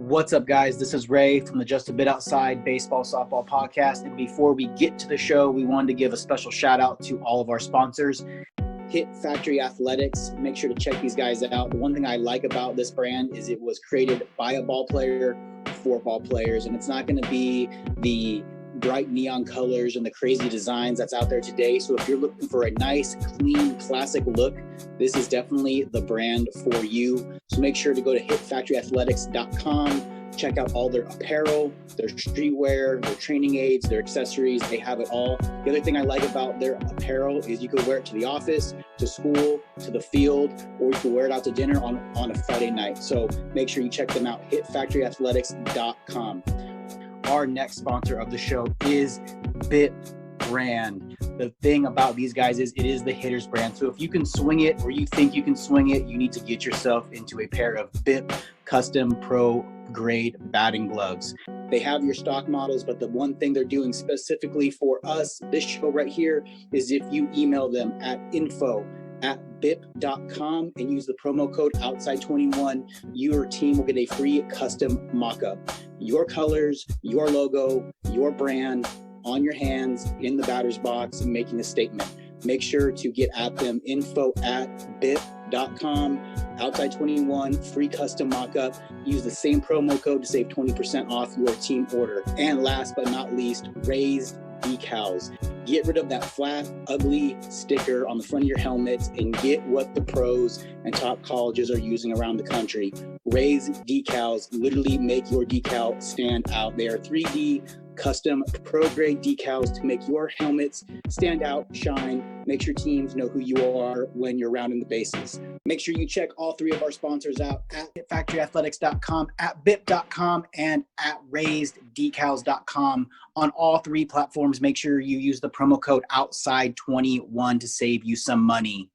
What's up, guys? This is Ray from the Just a Bit Outside Baseball Softball Podcast. And before we get to the show, we wanted to give a special shout out to all of our sponsors. Hit Factory Athletics. Make sure to check these guys out. The one thing I like about this brand is it was created by a ball player for ball players, and it's not going to be the bright neon colors and the crazy designs that's out there today. So if you're looking for a nice, clean, classic look, this is definitely the brand for you. So make sure to go to hitfactoryathletics.com. Check out all their apparel, their streetwear, their training aids, their accessories. They have it all. The other thing I like about their apparel is you can wear it to the office, to school, to the field, or you can wear it out to dinner on a Friday night. So make sure you check them out, hitfactoryathletics.com. Our next sponsor of the show is BIP brand. The thing about these guys is it is the hitters brand. So if you can swing it or you think you can swing it, you need to get yourself into a pair of BIP custom pro grade batting gloves. They have your stock models, but the one thing they're doing specifically for us, this show right here, is if you email them at info@bip.com and use the promo code outside21, your team will get a free custom mock-up. Your colors, your logo, your brand on your hands in the batter's box, making a statement. Make sure to get at them, info@bip.com, outside21, free custom mock-up. Use the same promo code to save 20% off your team order. And last but not least, raised decals. Get rid of that flat, ugly sticker on the front of your helmets and get what the pros and top colleges are using around the country. Raised decals literally make your decal stand out. They are 3D custom pro grade decals to make your helmets stand out, shine, makes your teams know who you are when you're rounding the bases. Make sure you check all three of our sponsors out at factoryathletics.com, at bip.com, and at raiseddecals.com. On all three platforms, make sure you use the promo code outside21 to save you some money.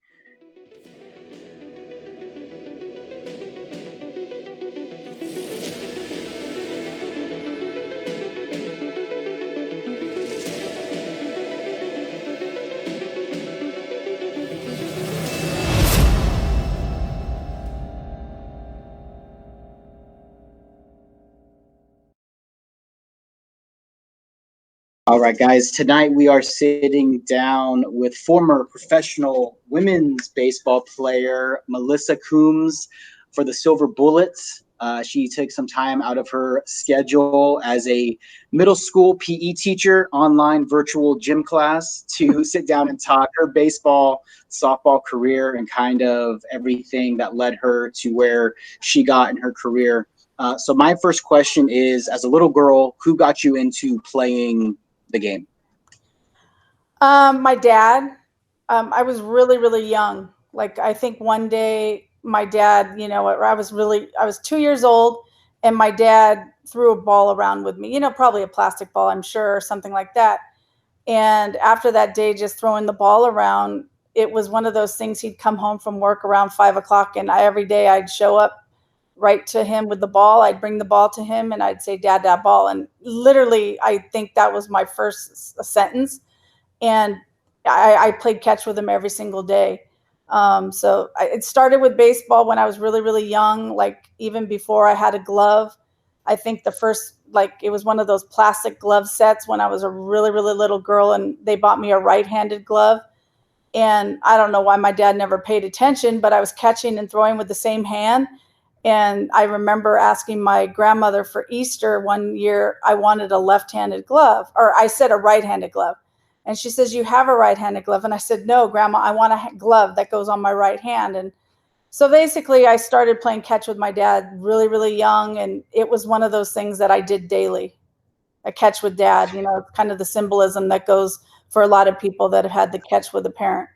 All right, guys, tonight we are sitting down with former professional women's baseball player Melissa Coombes for the Silver Bullets. She took some time out of her schedule as a middle school PE teacher, online virtual gym class, to sit down and talk her baseball, softball career, and kind of everything that led her to where she got in her career. So my first question is, as a little girl, who got you into playing the game? My dad. I was really, really young. Like, I think one day my dad, I was 2 years old, and my dad threw a ball around with me, probably a plastic ball, I'm sure, or something like that. And after that day, just throwing the ball around, it was one of those things. He'd come home from work around 5:00, and every day I'd show up right to him with the ball. I'd bring the ball to him and I'd say, "Dad, that ball." And literally, I think that was my first sentence. And I played catch with him every single day. It started with baseball when I was really, really young, like even before I had a glove. I think the first, it was one of those plastic glove sets when I was a really, really little girl, and they bought me a right-handed glove. And I don't know why my dad never paid attention, but I was catching and throwing with the same hand. And I remember asking my grandmother for Easter one year, I wanted a left-handed glove, or I said a right-handed glove. And she says, "You have a right-handed glove." And I said, "No, Grandma, I want a glove that goes on my right hand." And so basically I started playing catch with my dad really, really young. And it was one of those things that I did daily, a catch with dad, kind of the symbolism that goes for a lot of people that have had the catch with a parent.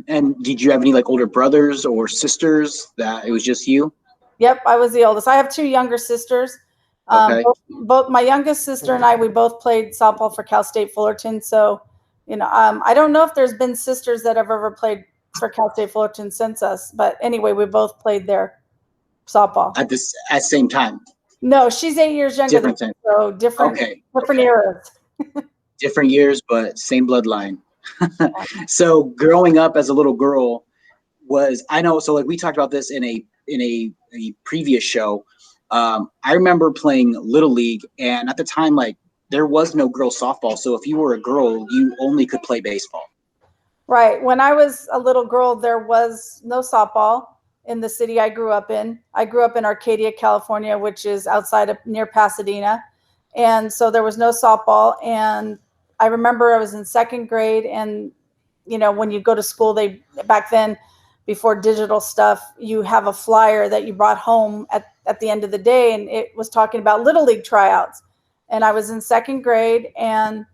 And did you have any older brothers or sisters that it was just you? Yep, I was the oldest. I have two younger sisters. Okay. Both my youngest sister and I, we both played softball for Cal State Fullerton. So, I don't know if there's been sisters that have ever played for Cal State Fullerton since us. But anyway, we both played their softball. At the same time? No, she's 8 years younger than me, so different eras. Different years, but same bloodline. So growing up as a little girl we talked about this in a previous show. I remember playing Little League, and at the time, like, there was no girls softball. So if you were a girl, you only could play baseball. Right. When I was a little girl, there was no softball in the city I grew up in. I grew up in Arcadia, California, which is outside of near Pasadena. And so there was no softball. And I remember I was in second grade, and when you go to school, back then, before digital stuff, you have a flyer that you brought home at the end of the day, and it was talking about Little League tryouts. And I was in second grade, and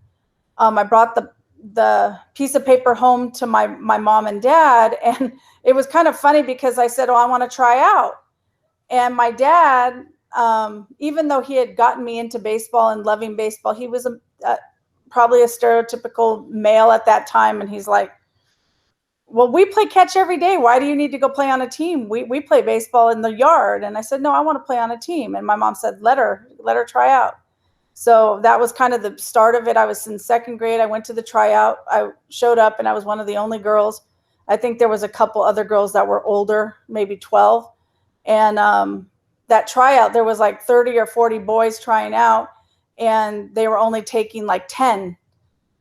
I brought the piece of paper home to my mom and dad, and it was kind of funny because I said, "Oh, I want to try out." And my dad, even though he had gotten me into baseball and loving baseball, he was probably a stereotypical male at that time, and he's like, "Well, we play catch every day. Why do you need to go play on a team? We play baseball in the yard." And I said, "No, I want to play on a team." And my mom said, let her try out. So that was kind of the start of it. I was in second grade. I went to the tryout. I showed up, and I was one of the only girls. I think there was a couple other girls that were older, maybe 12. And that tryout, there was like 30 or 40 boys trying out, and they were only taking like 10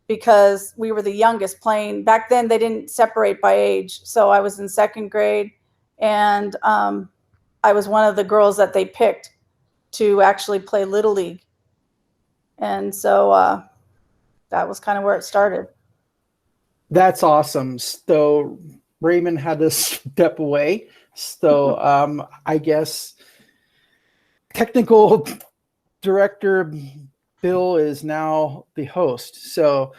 because we were the youngest playing. Back then, they didn't separate by age. So I was in second grade, and I was one of the girls that they picked to actually play Little League. And so that was kind of where it started. That's awesome. So Raymond had to step away. So I guess technical director Bill is now the host. So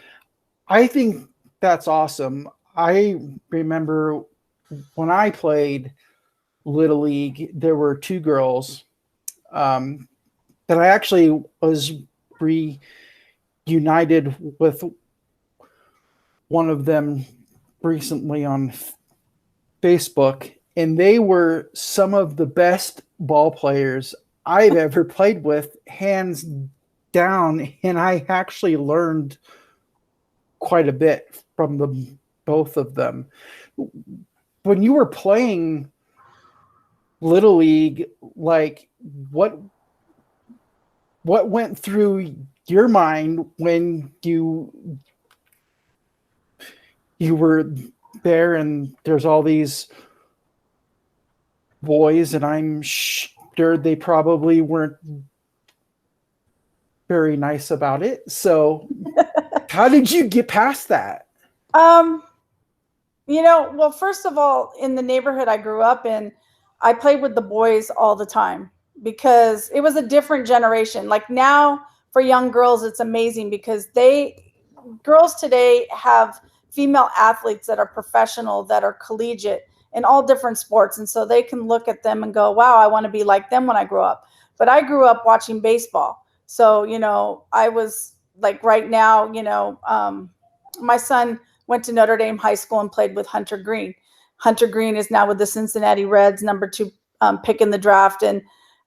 I think that's awesome. I remember when I played Little League, there were two girls that I actually was reunited with one of them recently on Facebook, and they were some of the best ball players I've ever played with, hands down. And I actually learned quite a bit from both of them. When you were playing Little League, like what went through your mind when you were there and there's all these boys, and I'm sure they probably weren't very nice about it. So how did you get past that? Well, first of all, in the neighborhood I grew up in, I played with the boys all the time because it was a different generation. Like now for young girls, it's amazing because girls today have female athletes that are professional, that are collegiate in all different sports. And so they can look at them and go, wow, I want to be like them when I grow up. But I grew up watching baseball. So, I was like right now, my son went to Notre Dame High School and played with Hunter Green. Hunter Green is now with the Cincinnati Reds, number 2 pick in the draft. And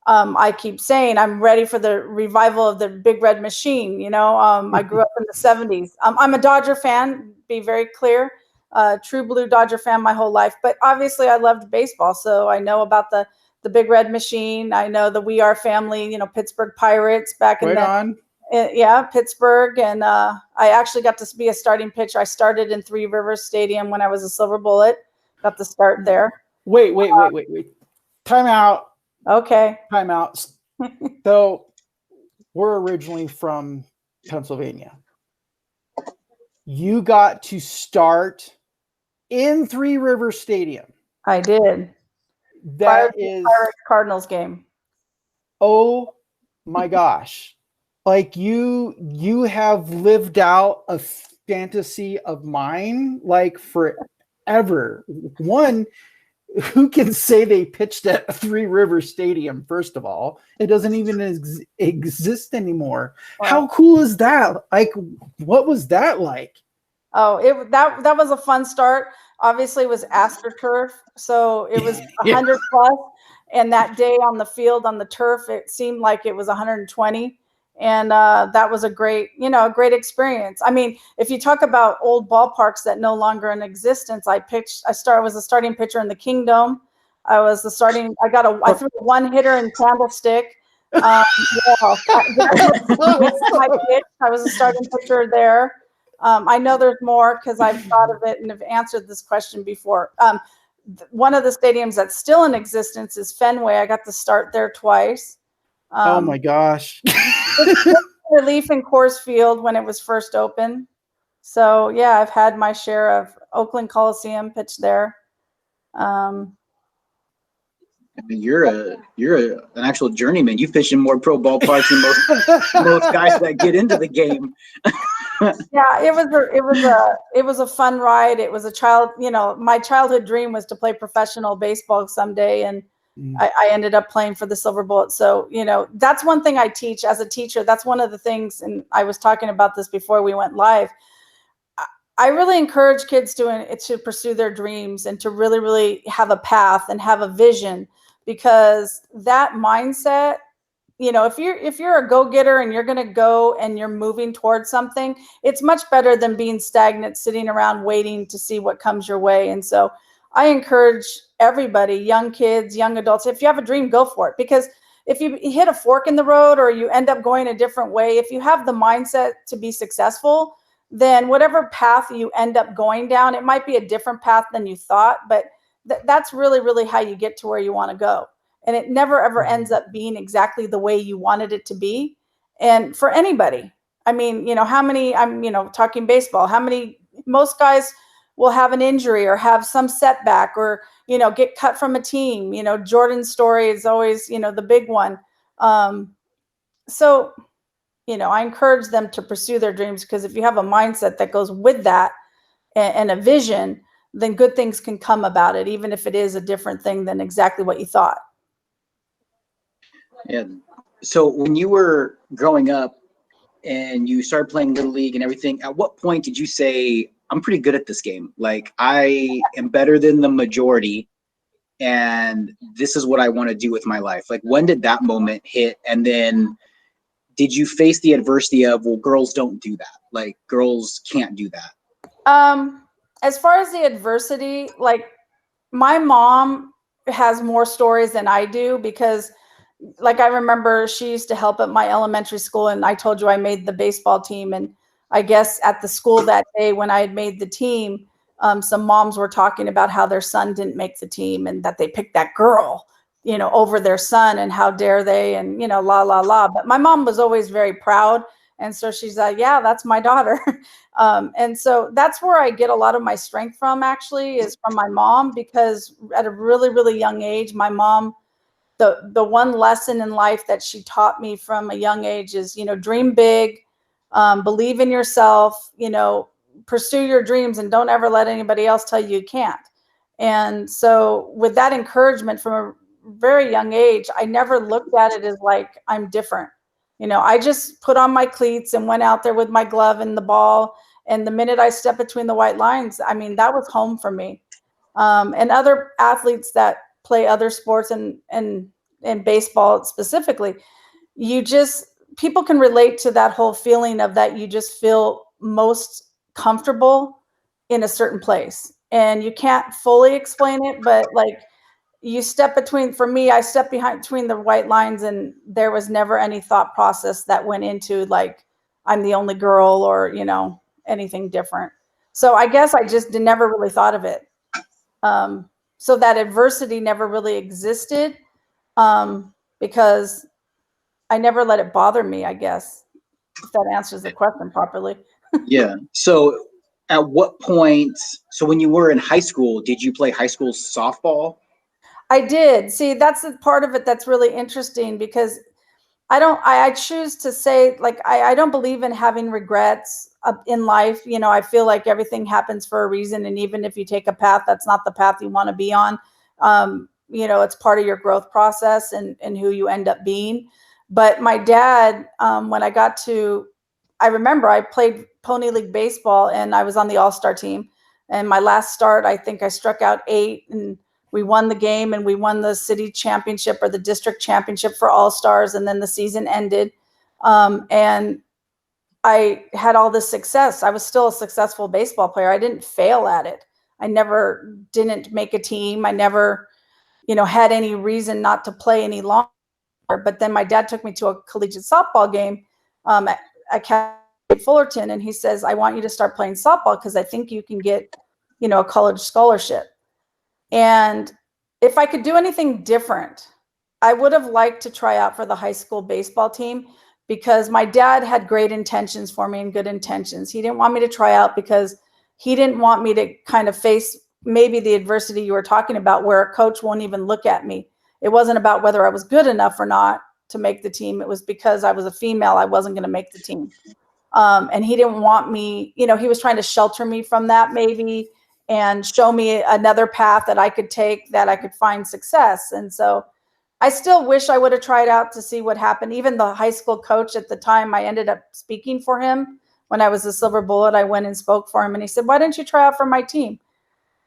I keep saying I'm ready for the revival of the Big Red Machine. I grew up in the 70s. I'm a Dodger fan, be very clear, true blue Dodger fan my whole life. But obviously I loved baseball, so I know about the Big Red Machine. I know the We Are family, Pittsburgh Pirates back in Pittsburgh. And I actually got to be a starting pitcher. I started in Three Rivers Stadium when I was a Silver Bullet. Got to start there. Wait. Time out. Okay. Time out. So we're originally from Pennsylvania. You got to start in Three Rivers Stadium. I did. That is Pirates Cardinals game. Oh my gosh. Like you have lived out a fantasy of mine like forever. One, who can say they pitched at Three Rivers Stadium? First of all, it doesn't even exist anymore. Wow. How cool is that? Like, what was that like? Oh, that was a fun start. Obviously, it was AstroTurf, so it was 100 plus. And that day on the field, on the turf, it seemed like it was 120. And that was a great experience. I mean, if you talk about old ballparks that no longer in existence, I was a starting pitcher in the Kingdome. I was the starting. I threw a one hitter in Candlestick. Yeah, my pitch. I was a starting pitcher there. I know there's more because I've thought of it and have answered this question before. One of the stadiums that's still in existence is Fenway. I got to start there twice. Oh my gosh. Relief in Coors Field when it was first open. So yeah, I've had my share of Oakland Coliseum, pitch there. I mean, you're an actual journeyman. You fish in more pro ballparks than most guys that get into the game. Yeah, it was a fun ride. It was my childhood dream was to play professional baseball someday, and I ended up playing for the Silver Bullet. So, that's one thing I teach as a teacher. That's one of the things, and I was talking about this before we went live. I really encourage kids to pursue their dreams and to really, really have a path and have a vision, because that mindset, if you're a go-getter and you're going to go and you're moving towards something, it's much better than being stagnant, sitting around waiting to see what comes your way. And so I encourage everybody, young kids, young adults, if you have a dream, go for it. Because if you hit a fork in the road or you end up going a different way, if you have the mindset to be successful, then whatever path you end up going down, it might be a different path than you thought, but that's really, really how you get to where you want to go. And it never, ever ends up being exactly the way you wanted it to be. And for anybody, I mean, I'm talking baseball, most guys will have an injury or have some setback or, get cut from a team. Jordan's story is always, the big one. So, I encourage them to pursue their dreams, because if you have a mindset that goes with that and a vision, then good things can come about it, even if it is a different thing than exactly what you thought. Yeah. So when you were growing up and you started playing Little League and everything, at what point did you say, I'm pretty good at this game? Like, I am better than the majority, and this is what I want to do with my life. Like, when did that moment hit? And then did you face the adversity of, well, girls don't do that? Like, girls can't do that. As far as the adversity, like, my mom has more stories than I do, because like, I remember she used to help at my elementary school, and I told you I made the baseball team. And I guess at the school that day when I had made the team, some moms were talking about how their son didn't make the team and that they picked that girl, over their son, and how dare they, and, la, la, la. But my mom was always very proud. And so she's like, yeah, that's my daughter. And so that's where I get a lot of my strength from, actually, is from my mom, because at a really, really young age, my mom, the one lesson in life that she taught me from a young age is, dream big, believe in yourself, pursue your dreams, and don't ever let anybody else tell you can't. And so with that encouragement from a very young age, I never looked at it as like I'm different. I just put on my cleats and went out there with my glove and the ball. And the minute I stepped between the white lines, I mean, that was home for me. And other athletes that play other sports and baseball specifically, people can relate to that whole feeling of that you just feel most comfortable in a certain place. And you can't fully explain it, but like, you step between, for me, I stepped between the white lines, and there was never any thought process that went into like, I'm the only girl or, anything different. So I guess I just never really thought of it. So that adversity never really existed, because I never let it bother me, I guess, if that answers the question properly. Yeah. So at what point, so when you were in high school, did you play high school softball? I did. See, that's the part of it that's really interesting, because I choose to say, like, I don't believe in having regrets in life. I feel like everything happens for a reason. And even if you take a path that's not the path you want to be on, it's part of your growth process and who you end up being. But my dad, when I remember I played Pony League baseball, and I was on the all-star team. And my last start, I think I struck out 8, and we won the game, and we won the city championship or the district championship for all-stars. And then the season ended. And I had all this success. I was still a successful baseball player. I didn't fail at it. I never didn't make a team. I never, had any reason not to play any longer. But then my dad took me to a collegiate softball game at Cal State Fullerton, and he says, I want you to start playing softball because I think you can get, a college scholarship. And if I could do anything different, I would have liked to try out for the high school baseball team, because my dad had great intentions for me and good intentions. He didn't want me to try out because he didn't want me to kind of face maybe the adversity you were talking about, where a coach won't even look at me. It wasn't about whether I was good enough or not to make the team. It was because I was a female, I wasn't going to make the team. And he didn't want me, he was trying to shelter me from that maybe, and show me another path that I could take, that I could find success. And so I still wish I would have tried out to see what happened. Even the high school coach at the time, I ended up speaking for him when I was a Silver Bullet. I went and spoke for him, and he said, why didn't you try out for my team?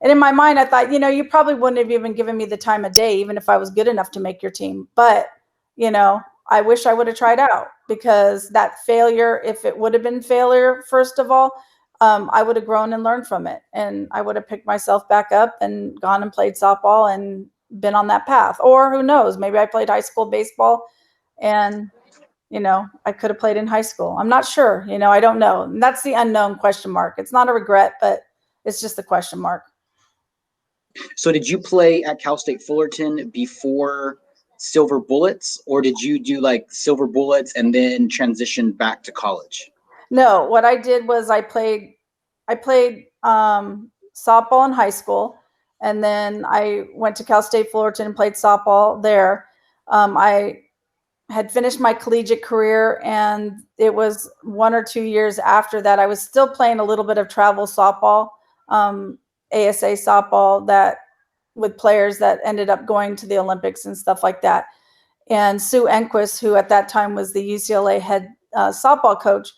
And in my mind, I thought, you probably wouldn't have even given me the time of day, even if I was good enough to make your team. But, I wish I would have tried out, because that failure, if it would have been failure, first of all, I would have grown and learned from it. And I would have picked myself back up and gone and played softball and been on that path. Or who knows, maybe I played high school baseball and, I could have played in high school. I'm not sure, I don't know. And that's the unknown question mark. It's not a regret, but it's just a question mark. So did you play at Cal State Fullerton before Silver Bullets, or did you do like Silver Bullets and then transition back to college? No, what I did was I played softball in high school, and then I went to Cal State Fullerton and played softball there. I had finished my collegiate career, and it was 1 or 2 years after that I was still playing a little bit of travel softball, ASA softball, that with players that ended up going to the Olympics and stuff like that. And Sue Enquist, who at that time was the UCLA head softball coach,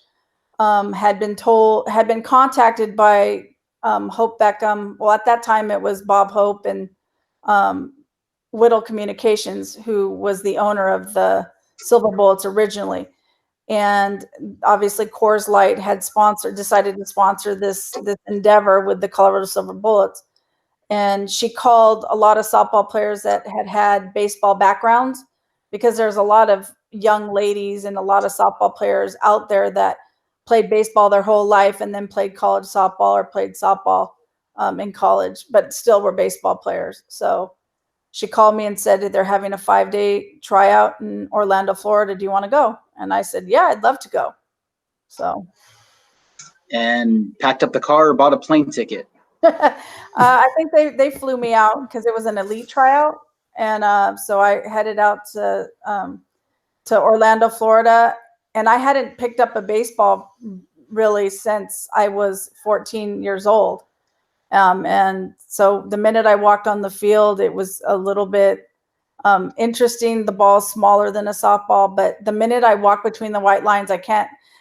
had been contacted by Hope Beckham. Well, at that time it was Bob Hope and Whittle Communications, who was the owner of the Silver Bullets originally. And obviously Coors Light had decided to sponsor this endeavor with the Colorado Silver Bullets. And she called a lot of softball players that had baseball backgrounds, because there's a lot of young ladies and a lot of softball players out there that played baseball their whole life and then played college softball or played softball in college, but still were baseball players. So she called me and said that they're having a 5-day tryout in Orlando, Florida. Do you want to go? And I said, yeah, I'd love to go. So. And packed up the car or bought a plane ticket? I think they flew me out because it was an elite tryout. And so I headed out to Orlando, Florida. And I hadn't picked up a baseball really since I was 14 years old. And so the minute I walked on the field, it was a little bit interesting. The ball's smaller than a softball, but the minute I walk between the white lines,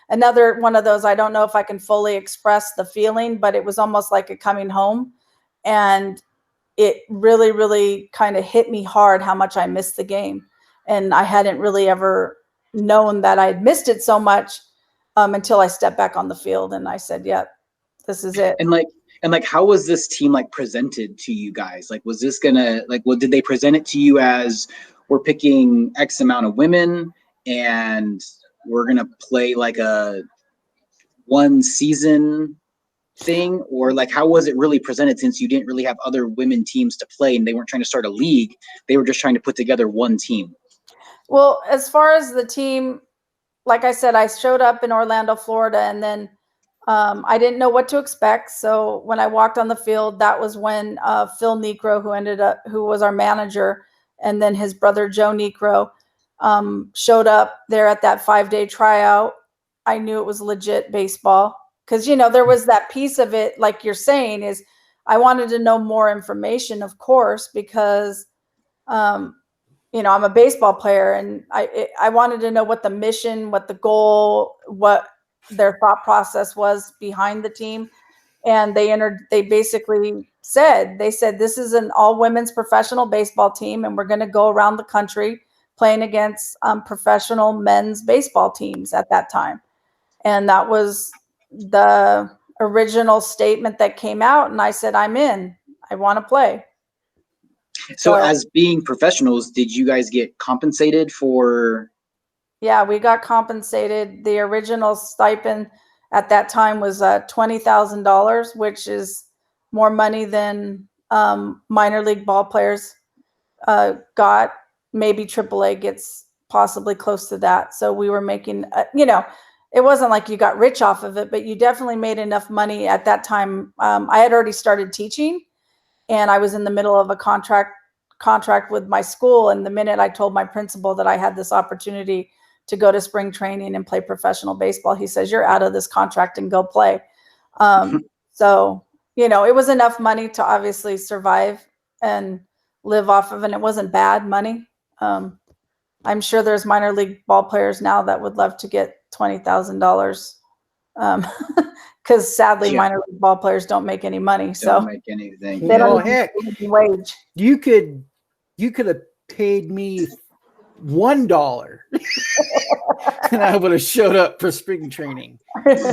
another one of those, I don't know if I can fully express the feeling, but it was almost like a coming home. And it really, really kind of hit me hard how much I missed the game. And I hadn't really ever known that I'd missed it so much until I stepped back on the field and I said, yeah, this is it. And how was this team presented to you guys? Was this gonna did they present it to you as, we're picking X amount of women and we're gonna play a one season thing, or how was it really presented, since you didn't really have other women teams to play and they weren't trying to start a league, they were just trying to put together one team? Well, as far as the team, like I said, I showed up in Orlando, Florida, and then I didn't know what to expect. So when I walked on the field, that was when Phil Necro, who was our manager, and then his brother Joe Necro showed up there at that 5-day tryout. I knew it was legit baseball because, there was that piece of it, like you're saying, is I wanted to know more information, of course, because, I'm a baseball player, and I wanted to know what the mission, what the goal, what their thought process was behind the team. And they basically said, this is an all women's professional baseball team, and we're going to go around the country playing against professional men's baseball teams at that time. And that was the original statement that came out. And I said, I'm in, I want to play. So as being professionals, did you guys get compensated for? Yeah, we got compensated. The original stipend at that time was $20,000, which is more money than minor league ball players got. Maybe AAA gets possibly close to that. So we were making, it wasn't like you got rich off of it, but you definitely made enough money at that time. I had already started teaching, and I was in the middle of a contract with my school. And the minute I told my principal that I had this opportunity to go to spring training and play professional baseball, he says, "You're out of this contract and go play." So, it was enough money to obviously survive and live off of, and it wasn't bad money. I'm sure there's minor league ball players now that would love to get $20,000. Because sadly, minor league ball players don't make any money. Don't make anything. They don't heck, wage. You could have paid me $1 and I would have showed up for spring training,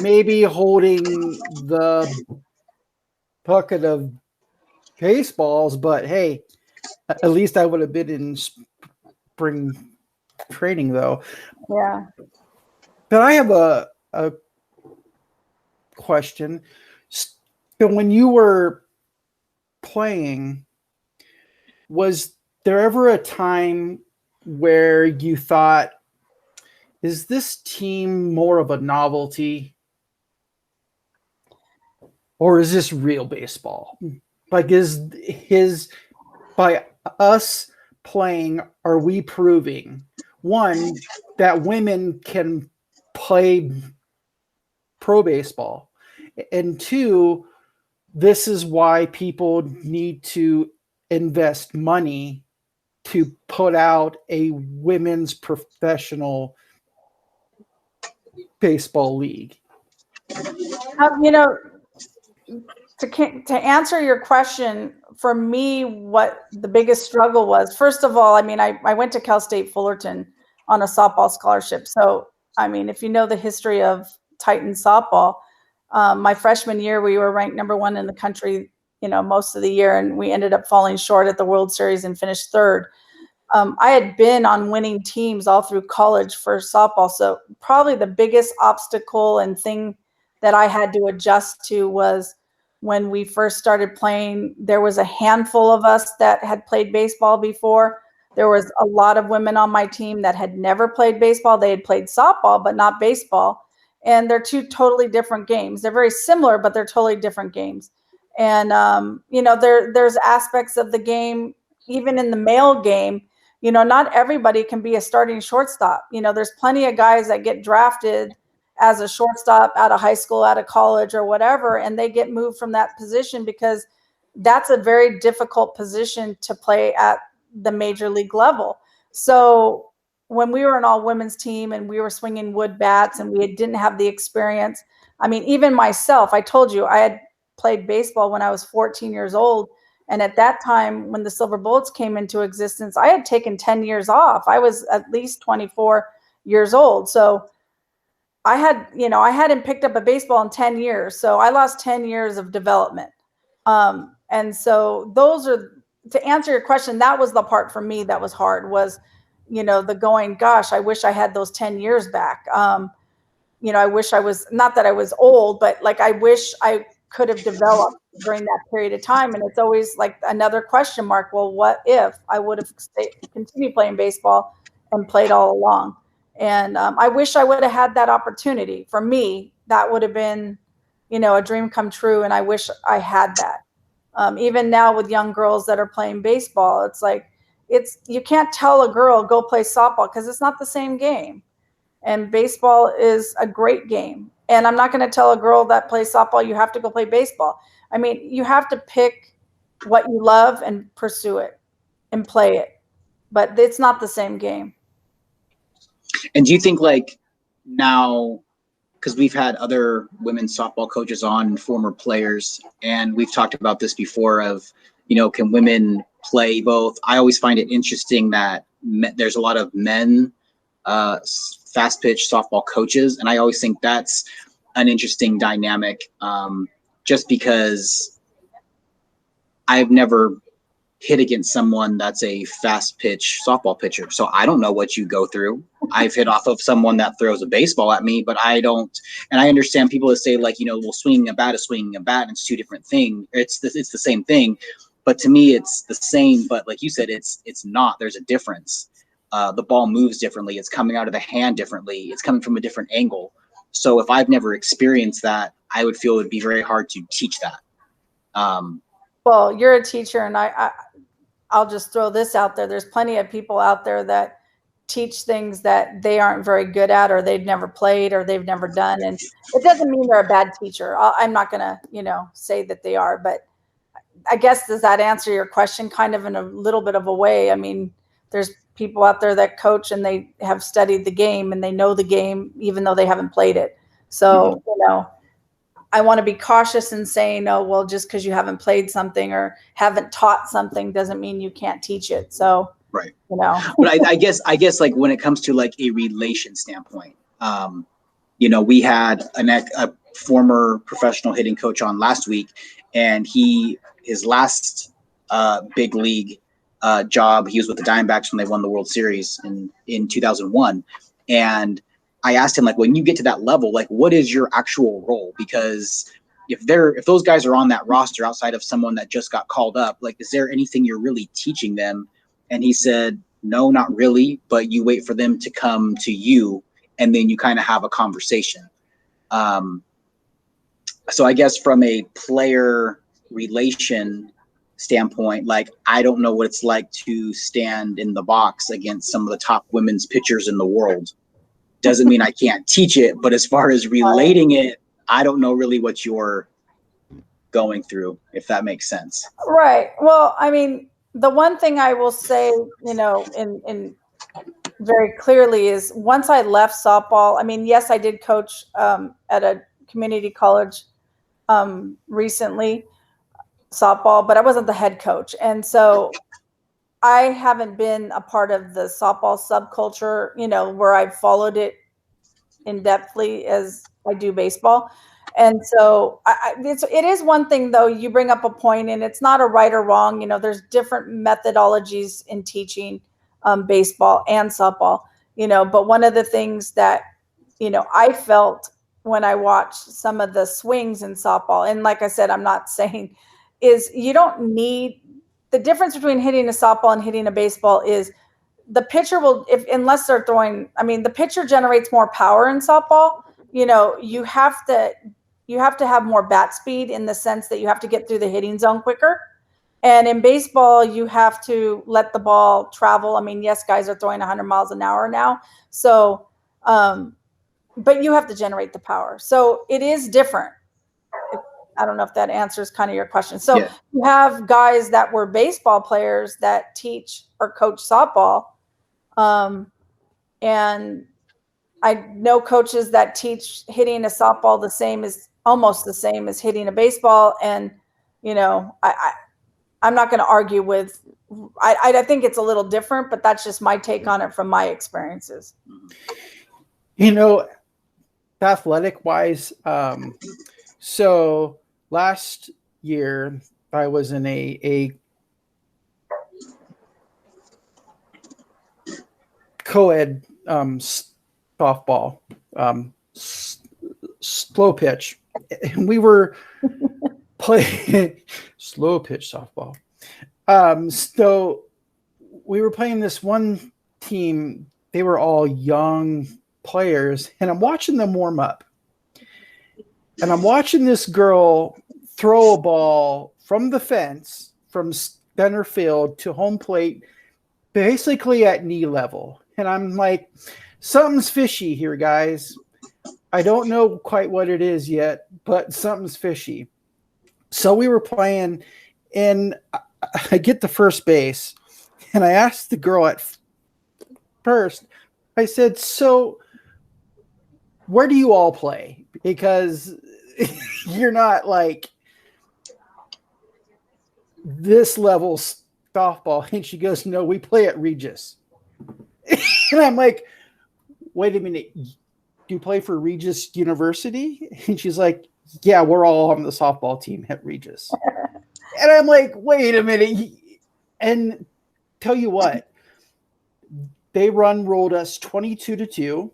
maybe holding the bucket of baseballs, but hey, at least I would have been in spring training though. Yeah. But I have a question. So when you were playing, was there ever a time where you thought, is this team more of a novelty, or is this real baseball? Like, by us playing, are we proving, one, that women can play pro baseball, and two, this is why people need to invest money to put out a women's professional baseball league? To answer your question, for me, what the biggest struggle was, first of all, I went to Cal State Fullerton on a softball scholarship. So, if you know the history of Titan softball, my freshman year, we were ranked number 1 in the country, most of the year, and we ended up falling short at the World Series and finished 3rd. I had been on winning teams all through college for softball. So probably the biggest obstacle and thing that I had to adjust to was when we first started playing, there was a handful of us that had played baseball before. There was a lot of women on my team that had never played baseball. They had played softball, but not baseball. And they're two totally different games. They're very similar, but they're totally different games. And, there's aspects of the game, even in the male game, not everybody can be a starting shortstop. There's plenty of guys that get drafted as a shortstop out of high school, out of college or whatever, and they get moved from that position because that's a very difficult position to play at the major league level. So when we were an all women's team and we were swinging wood bats and we didn't have the experience, even myself, I told you I had played baseball when I was 14 years old. And at that time, when the Silver Bullets came into existence, I had taken 10 years off. I was at least 24 years old. So I hadn't picked up a baseball in 10 years. So I lost 10 years of development. And so to answer your question, that was the part for me that was hard, was, the going, gosh, I wish I had those 10 years back. I wish I was, not that I was old, but like, I wish I could have developed during that period of time. And it's always like another question mark. Well, what if I would have continued playing baseball and played all along? And I wish I would have had that opportunity. For me, that would have been, a dream come true. And I wish I had that. Even now with young girls that are playing baseball, it's like, you can't tell a girl go play softball because it's not the same game. And baseball is a great game. And I'm not going to tell a girl that plays softball, you have to go play baseball. You have to pick what you love and pursue it and play it. But it's not the same game. And do you think, like, now, because we've had other women's softball coaches on, former players, and we've talked about this before of, can women play both? I always find it interesting that there's a lot of men fast pitch softball coaches, and I always think that's an interesting dynamic, just because I've never hit against someone that's a fast pitch softball pitcher. So I don't know what you go through. I've hit off of someone that throws a baseball at me, but I don't. And I understand people that say, like, well, swinging a bat is swinging a bat, and it's two different things. It's the same thing. But to me, it's the same. But like you said, it's not. There's a difference. The ball moves differently. It's coming out of the hand differently. It's coming from a different angle. So if I've never experienced that, I would feel it would be very hard to teach that. Well, you're a teacher, and I'll just throw this out there. There's plenty of people out there that teach things that they aren't very good at, or they've never played, or they've never done. And it doesn't mean they're a bad teacher. I'm not going to, say that they are, but I guess, does that answer your question kind of in a little bit of a way? I mean, there's people out there that coach and they have studied the game and they know the game, even though they haven't played it. So, I want to be cautious in saying, oh, well, just because you haven't played something or haven't taught something doesn't mean you can't teach it. So, right. But I guess like when it comes to like a relation standpoint, we had a former professional hitting coach on last week, and his last big league job, he was with the Diamondbacks when they won the World Series in 2001. And I asked him, like, when you get to that level, like, what is your actual role? Because if those guys are on that roster outside of someone that just got called up, like, is there anything you're really teaching them? And he said, no, not really, but you wait for them to come to you, and then you kind of have a conversation. So I guess from a player relation standpoint, like, I don't know what it's like to stand in the box against some of the top women's pitchers in the world. Doesn't mean I can't teach it, but as far as relating it, I don't know really what you're going through, if that makes sense. Right. Well, I mean, the one thing I will say, in very clearly is, once I left softball, I mean, yes, I did coach at a community college recently, softball, but I wasn't the head coach. And so I haven't been a part of the softball subculture, where I've followed it in depthly as I do baseball. And so it is one thing, though. You bring up a point, and it's not a right or wrong. There's different methodologies in teaching baseball and softball, but one of the things that, I felt when I watched some of the swings in softball, and like I said, I'm not saying, is you don't need, the difference between hitting a softball and hitting a baseball is the pitcher will, unless they're throwing, I mean, the pitcher generates more power in softball. You have to have more bat speed, in the sense that you have to get through the hitting zone quicker. And in baseball, you have to let the ball travel. I mean, yes, guys are throwing 100 miles an hour now. So, but you have to generate the power. So it is different. I don't know if that answers kind of your question. So You have guys that were baseball players that teach or coach softball. And I know coaches that teach hitting a softball almost the same as hitting a baseball. And, I'm not going to argue with, I think it's a little different, but that's just my take on it from my experiences. Athletic wise, so last year I was in a co-ed softball, slow pitch, and we were playing slow pitch softball. So we were playing this one team. They were all young players, and I'm watching them warm up, and I'm watching this girl throw a ball from the fence, from center field to home plate, basically at knee level. And I'm like, something's fishy here, guys. I don't know quite what it is yet, but something's fishy. So we were playing, and I get to first base, and I asked the girl at first, I said, so where do you all play? Because you're not like this level softball. And she goes, no, we play at Regis. And I'm like, wait a minute, do you play for Regis University? And she's like, yeah, we're all on the softball team at Regis. And I'm like, wait a minute. And tell you what, they rolled us 22-2.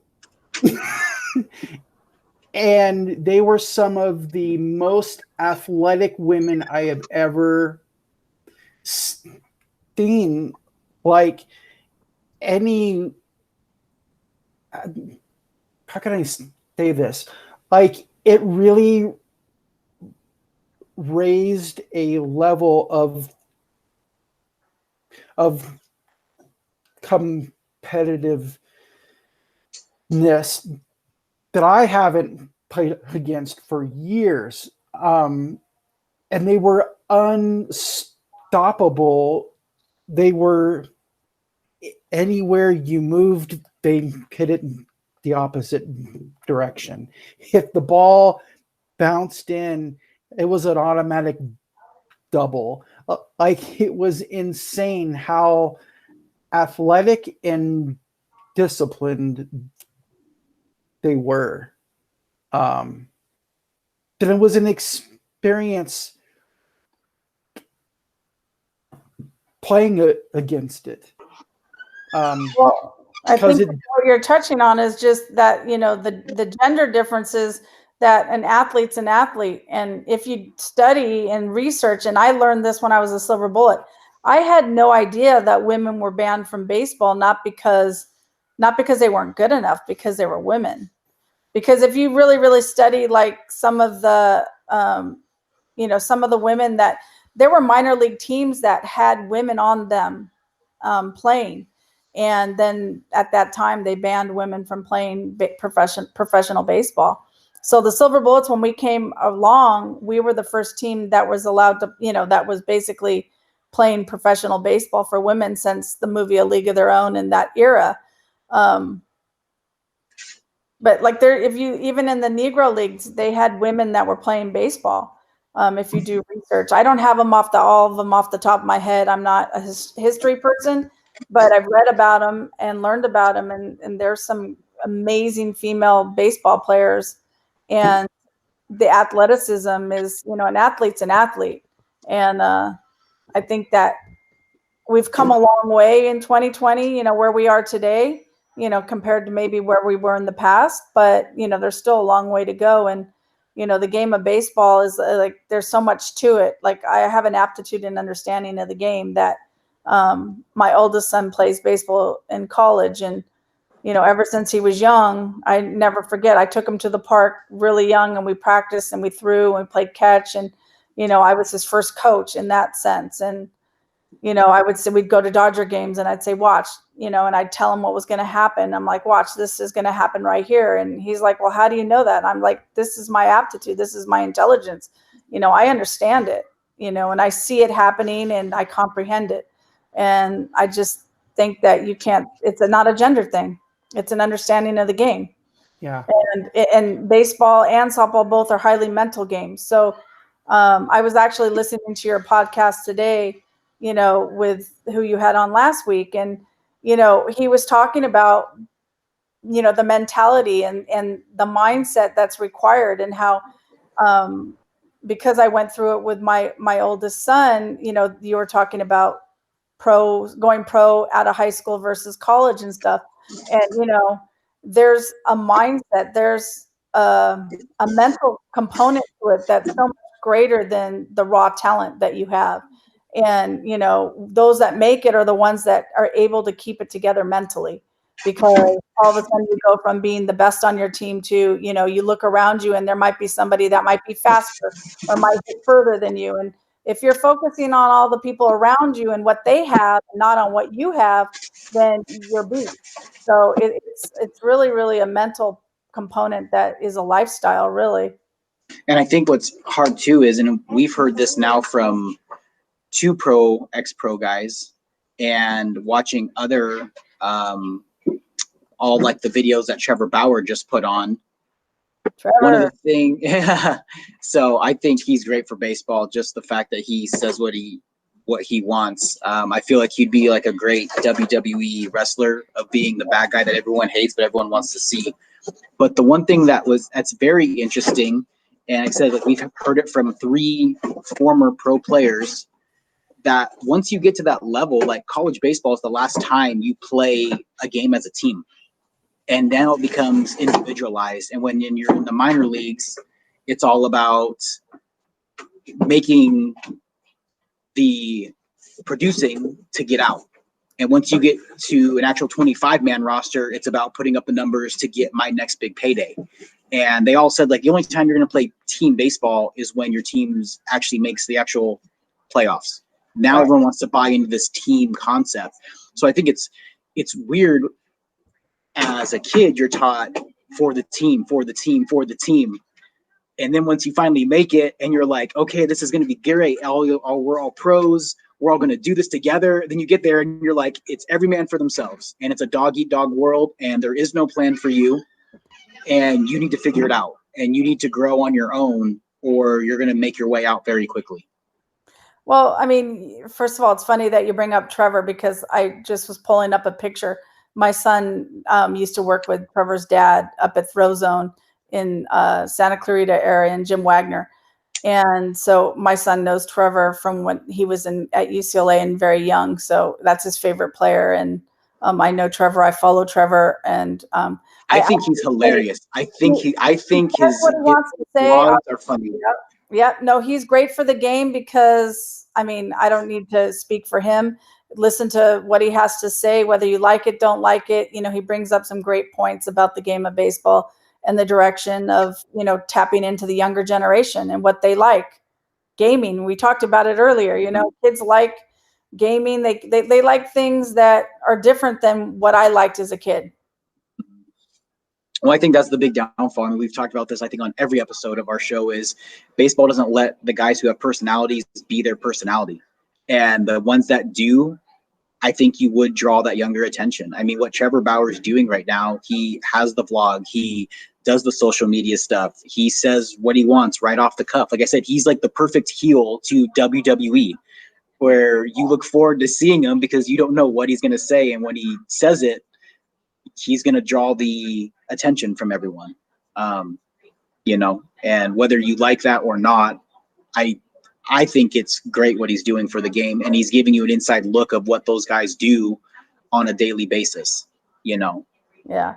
And they were some of the most athletic women I have ever seen. Like any, how can I say this? Like it really raised a level of competitiveness that I haven't played against for years. And they were unstoppable. They were anywhere you moved, they hit it in the opposite direction. If the ball bounced in, it was an automatic double. Like it was insane how athletic and disciplined they were. But it was an experience playing against it. Well, I think what you're touching on is just that, you know, the gender differences, that an athlete's an athlete. And if you study and research, and I learned this when I was a silver bullet, I had no idea that women were banned from baseball, not because they weren't good enough, because they were women. Because if you really, really study like some of the, some of the women that, there were minor league teams that had women on them playing. And then at that time, they banned women from playing professional baseball. So the Silver Bullets, when we came along, we were the first team that was allowed to, that was basically playing professional baseball for women since the movie A League of Their Own in that era. But like even in the Negro leagues, they had women that were playing baseball. If you do research, I don't have them all of them off the top of my head. I'm not a history person, but I've read about them and learned about them. And there's some amazing female baseball players, and the athleticism is, an athlete's an athlete. And I think that we've come a long way in 2020, where we are today, compared to maybe where we were in the past, but, there's still a long way to go. And, the game of baseball is like, there's so much to it. Like I have an aptitude and understanding of the game that my oldest son plays baseball in college. And, ever since he was young, I never forget, I took him to the park really young, and we practiced and we threw and we played catch. And, I was his first coach in that sense. And, I would say we'd go to Dodger games and I'd say, watch, and I'd tell him what was going to happen. I'm like, watch, this is going to happen right here. And he's like, well, how do you know that? And I'm like, this is my aptitude. This is my intelligence. I understand it, and I see it happening and I comprehend it. And I just think that it's not a gender thing. It's an understanding of the game. Yeah. And baseball and softball both are highly mental games. So I was actually listening to your podcast today, with who you had on last week. And, he was talking about, the mentality and the mindset that's required, and how, because I went through it with my oldest son, you were talking about going pro out of high school versus college and stuff. And, there's a mindset, there's a mental component to it that's so much greater than the raw talent that you have. And, those that make it are the ones that are able to keep it together mentally, because all of a sudden you go from being the best on your team to, you look around you and there might be somebody that might be faster or might get further than you. And if you're focusing on all the people around you and what they have, not on what you have, then you're beat. So it's really, really a mental component that is a lifestyle, really. And I think what's hard too is, and we've heard this now from two ex-pro guys, and watching other, all like the videos that Trevor Bauer just put on. One of the things, so I think he's great for baseball. Just the fact that he says what he wants. I feel like he'd be like a great WWE wrestler, of being the bad guy that everyone hates but everyone wants to see. But the one thing that's very interesting, and I said that we've heard it from 3 former pro players, that once you get to that level, like college baseball is the last time you play a game as a team. And now it becomes individualized. And when you're in the minor leagues, it's all about making the producing to get out. And once you get to an actual 25-man roster, it's about putting up the numbers to get my next big payday. And they all said, like, the only time you're going to play team baseball is when your teams actually makes the actual playoffs. Now everyone wants to buy into this team concept. So I think it's weird. As a kid, you're taught for the team, for the team, for the team. And then once you finally make it and you're like, okay, this is going to be great. We're all pros. We're all going to do this together. Then you get there and you're like, it's every man for themselves. And it's a dog-eat-dog world. And there is no plan for you. And you need to figure it out. And you need to grow on your own or you're going to make your way out very quickly. Well, I mean, first of all, it's funny that you bring up Trevor because I just was pulling up a picture. My son used to work with Trevor's dad up at Throw Zone in Santa Clarita area, and Jim Wagner. And so my son knows Trevor from when he was at UCLA and very young. So that's his favorite player. And I know Trevor. I follow Trevor, and I think he's hilarious. I think his vlogs are funny. Yep. No, he's great for the game because, I mean, I don't need to speak for him. Listen to what he has to say, whether you like it, don't like it. You know, he brings up some great points about the game of baseball and the direction of, you know, tapping into the younger generation and what they like. Gaming, we talked about it earlier. You know, kids like gaming. They like things that are different than what I liked as a kid. Well, I think that's the big downfall. I mean, we've talked about this, I think, on every episode of our show is baseball doesn't let the guys who have personalities be their personality. And the ones that do, I think you would draw that younger attention. I mean, what Trevor Bauer is doing right now, he has the vlog, he does the social media stuff, he says what he wants right off the cuff. Like I said, he's like the perfect heel to WWE, where you look forward to seeing him because you don't know what he's going to say. And when he says it, he's going to draw the attention from everyone, you know, and whether you like that or not, I think it's great what he's doing for the game, and he's giving you an inside look of what those guys do on a daily basis, you know? Yeah.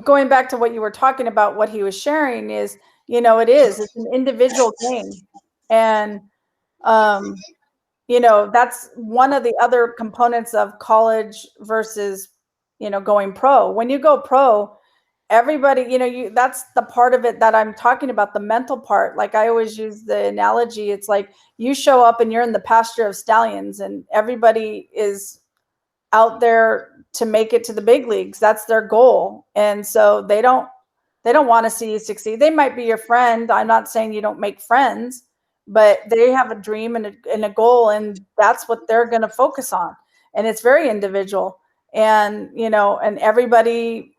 Going back to what you were talking about, what he was sharing is, you know, it's an individual game. And, you know, that's one of the other components of college versus, you know, going pro. When you go pro, everybody, you know, that's the part of it that I'm talking about, the mental part. Like I always use the analogy. It's like you show up and you're in the pasture of stallions and everybody is out there to make it to the big leagues. That's their goal. And so they don't want to see you succeed. They might be your friend. I'm not saying you don't make friends, but they have a dream and a goal, and that's what they're going to focus on. And it's very individual. And, you know, and everybody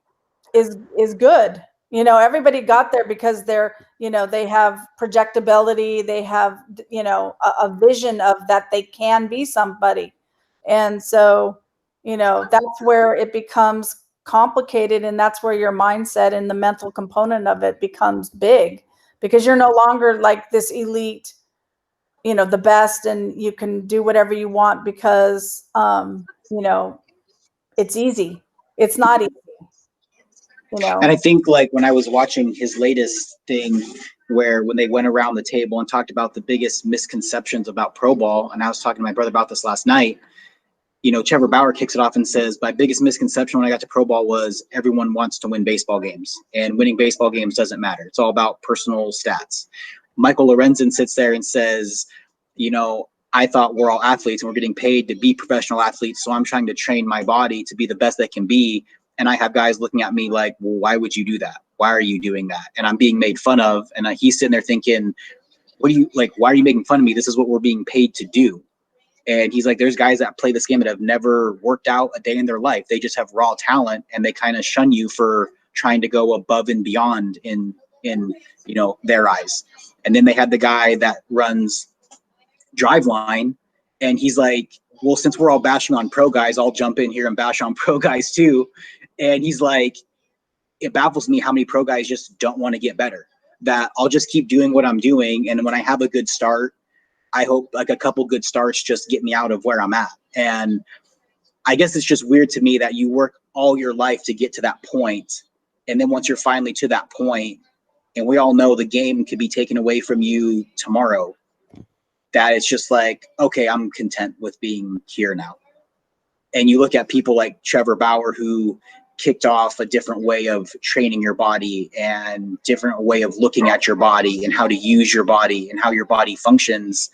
is good. You know, everybody got there because they're, you know, they have projectability. They have, you know, a vision of that they can be somebody. And so, you know, that's where it becomes complicated. And that's where your mindset and the mental component of it becomes big, because you're no longer like this elite, you know, the best, and you can do whatever you want because, you know, it's easy. It's not easy. You know? And I think like when I was watching his latest thing where when they went around the table and talked about the biggest misconceptions about pro ball, and I was talking to my brother about this last night, you know, Trevor Bauer kicks it off and says, my biggest misconception when I got to pro ball was everyone wants to win baseball games, and winning baseball games doesn't matter. It's all about personal stats. Michael Lorenzen sits there and says, you know, I thought we're all athletes and we're getting paid to be professional athletes, so I'm trying to train my body to be the best that can be. And I have guys looking at me like, well, why would you do that? Why are you doing that? And I'm being made fun of. And he's sitting there thinking, what do you like? Why are you making fun of me? This is what we're being paid to do. And he's like, there's guys that play this game that have never worked out a day in their life. They just have raw talent, and they kind of shun you for trying to go above and beyond in, you know, their eyes. And then they had the guy that runs Driveline, and he's like, well, since we're all bashing on pro guys, I'll jump in here and bash on pro guys too. And he's like, it baffles me how many pro guys just don't want to get better, that I'll just keep doing what I'm doing. And when I have a good start, I hope like a couple good starts just get me out of where I'm at. And I guess it's just weird to me that you work all your life to get to that point, and then once you're finally to that point, and we all know the game could be taken away from you tomorrow, that it's just like, okay, I'm content with being here now. And you look at people like Trevor Bauer, who kicked off a different way of training your body and different way of looking at your body and how to use your body and how your body functions.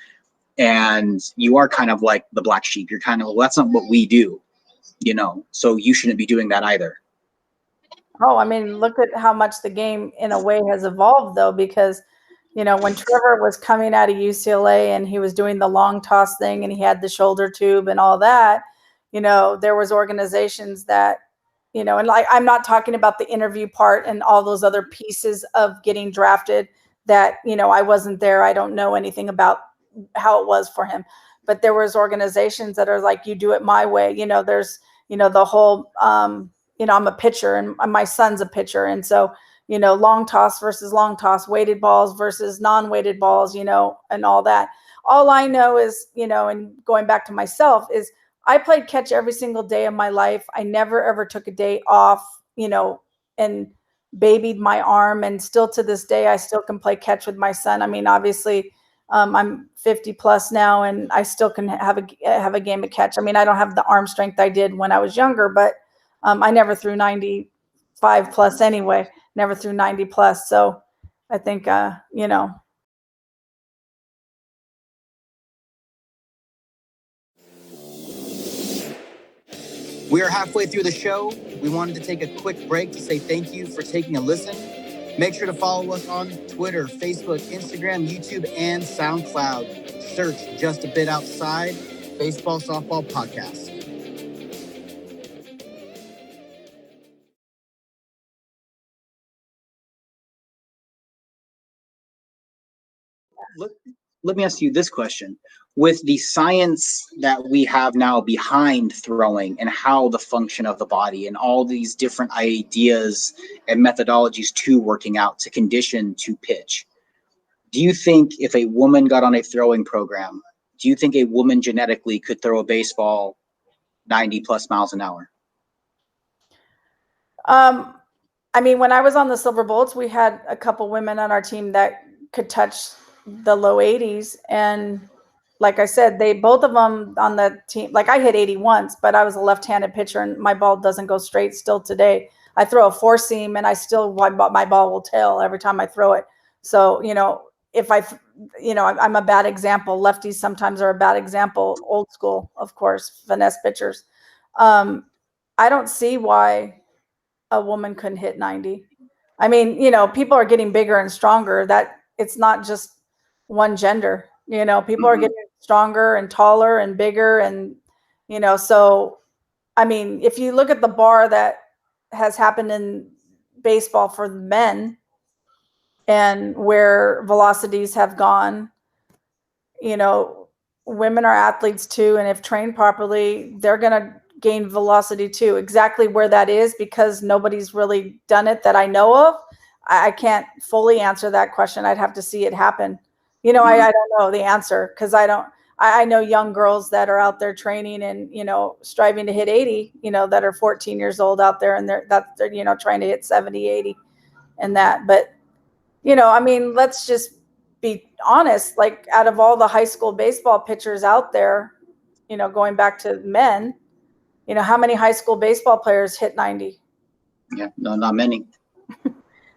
And you are kind of like the black sheep. You're kind of, well, that's not what we do, you know, so you shouldn't be doing that either. Oh, I mean, look at how much the game in a way has evolved, though, because, you know, when Trevor was coming out of UCLA and he was doing the long toss thing and he had the shoulder tube and all that, you know, there was organizations that, you know, and like, I'm not talking about the interview part and all those other pieces of getting drafted that, you know, I wasn't there. I don't know anything about how it was for him, but there was organizations that are like, you do it my way. You know, there's, you know, the whole, you know, I'm a pitcher and my son's a pitcher. And so, you know, long toss versus long toss, weighted balls versus non-weighted balls, you know, and all that. All I know is, you know, and going back to myself, is I played catch every single day of my life. I never, ever took a day off, you know, and babied my arm. And still to this day, I still can play catch with my son. I mean, obviously, I'm 50 plus now and I still can have a game of catch. I mean, I don't have the arm strength I did when I was younger, but I never threw 95 plus anyway, never threw 90 plus. So I think, you know. We are halfway through the show. We wanted to take a quick break to say thank you for taking a listen. Make sure to follow us on Twitter, Facebook, Instagram, YouTube, and SoundCloud. Search Just a Bit Outside Baseball Softball Podcast. Let me ask you this question. With the science that we have now behind throwing and how the function of the body and all these different ideas and methodologies to working out to condition to pitch, do you think if a woman got on a throwing program, do you think a woman genetically could throw a baseball 90 plus miles an hour? I mean, when I was on the Silver Bullets, we had a couple women on our team that could touch the low 80s. And like I said, both of them on the team, like I hit 80 once, but I was a left-handed pitcher and my ball doesn't go straight still today. I throw a four seam and my ball will tail every time I throw it. So, you know, I'm a bad example. Lefties sometimes are a bad example. Old school, of course, finesse pitchers. I don't see why a woman couldn't hit 90. I mean, you know, people are getting bigger and stronger. That it's not just one gender, you know, people are getting stronger and taller and bigger. And, you know, so, I mean, if you look at the bar that has happened in baseball for men and where velocities have gone, you know, women are athletes too. And if trained properly, they're going to gain velocity too. Exactly where that is, because nobody's really done it that I know of. I can't fully answer that question. I'd have to see it happen. You know, I don't know the answer, because I know young girls that are out there training and, you know, striving to hit 80, you know, that are 14 years old out there and they're, you know, trying to hit 70, 80 and that. But, you know, I mean, let's just be honest, like out of all the high school baseball pitchers out there, you know, going back to men, you know, how many high school baseball players hit 90? Yeah, no, not many.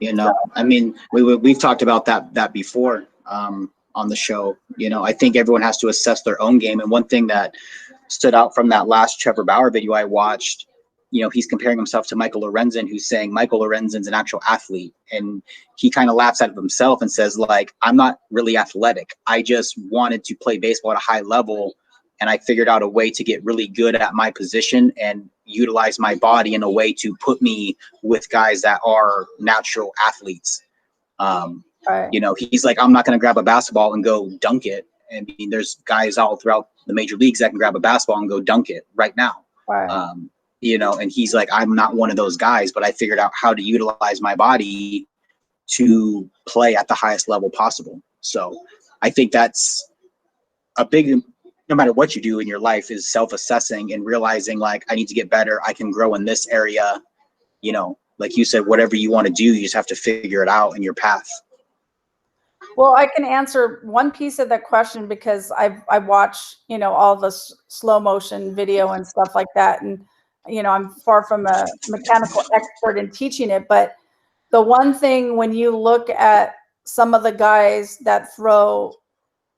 You know, I mean, we've talked about that before on the show. You know, I think everyone has to assess their own game. And one thing that stood out from that last Trevor Bauer video I watched, you know, he's comparing himself to Michael Lorenzen, who's saying Michael Lorenzen's an actual athlete. And he kind of laughs at himself and says, like, I'm not really athletic. I just wanted to play baseball at a high level. And I figured out a way to get really good at my position and utilize my body in a way to put me with guys that are natural athletes. Right. You know, he's like, I'm not going to grab a basketball and go dunk it. I mean, there's guys all throughout the major leagues that can grab a basketball and go dunk it right now. Right. You know, and he's like, I'm not one of those guys, but I figured out how to utilize my body to play at the highest level possible. So I think that's a big, no matter what you do in your life, is self-assessing and realizing like, I need to get better. I can grow in this area. You know, like you said, whatever you want to do, you just have to figure it out in your path. Well, I can answer one piece of that question because I watch, you know, all the slow motion video and stuff like that. And, you know, I'm far from a mechanical expert in teaching it, but the one thing when you look at some of the guys that throw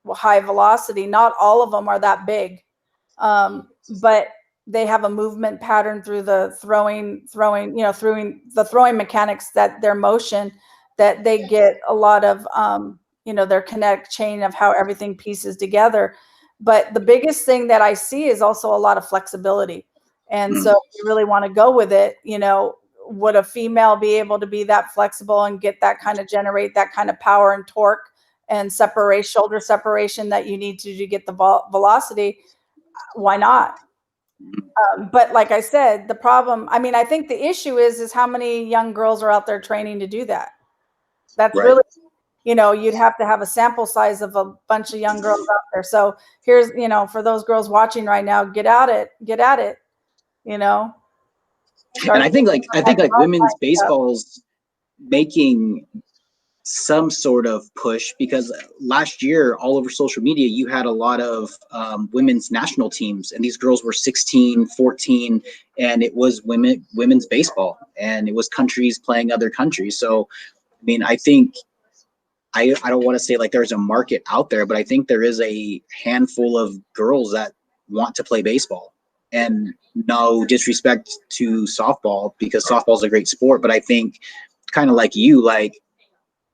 high velocity, not all of them are that big, but they have a movement pattern through the throwing, you know, throwing the throwing mechanics, that their motion, that they get a lot of, you know, their kinetic chain of how everything pieces together. But the biggest thing that I see is also a lot of flexibility. And so if you really want to go with it, you know, would a female be able to be that flexible and get that kind of, generate that kind of power and torque and shoulder separation that you need to get the velocity? Why not? But like I said, the problem, I mean, I think the issue is how many young girls are out there training to do that. That's Right. really, you know, you'd have to have a sample size of a bunch of young girls out there. So here's, you know, for those girls watching right now, get at it, you know. And I think like women's baseball's making some sort of push, because last year all over social media you had a lot of women's national teams, and these girls were 16, 14, and it was women's baseball, and it was countries playing other countries. So I mean, I think I don't want to say like there's a market out there, but I think there is a handful of girls that want to play baseball. And no disrespect to softball, because softball is a great sport, but I think kind of like you, like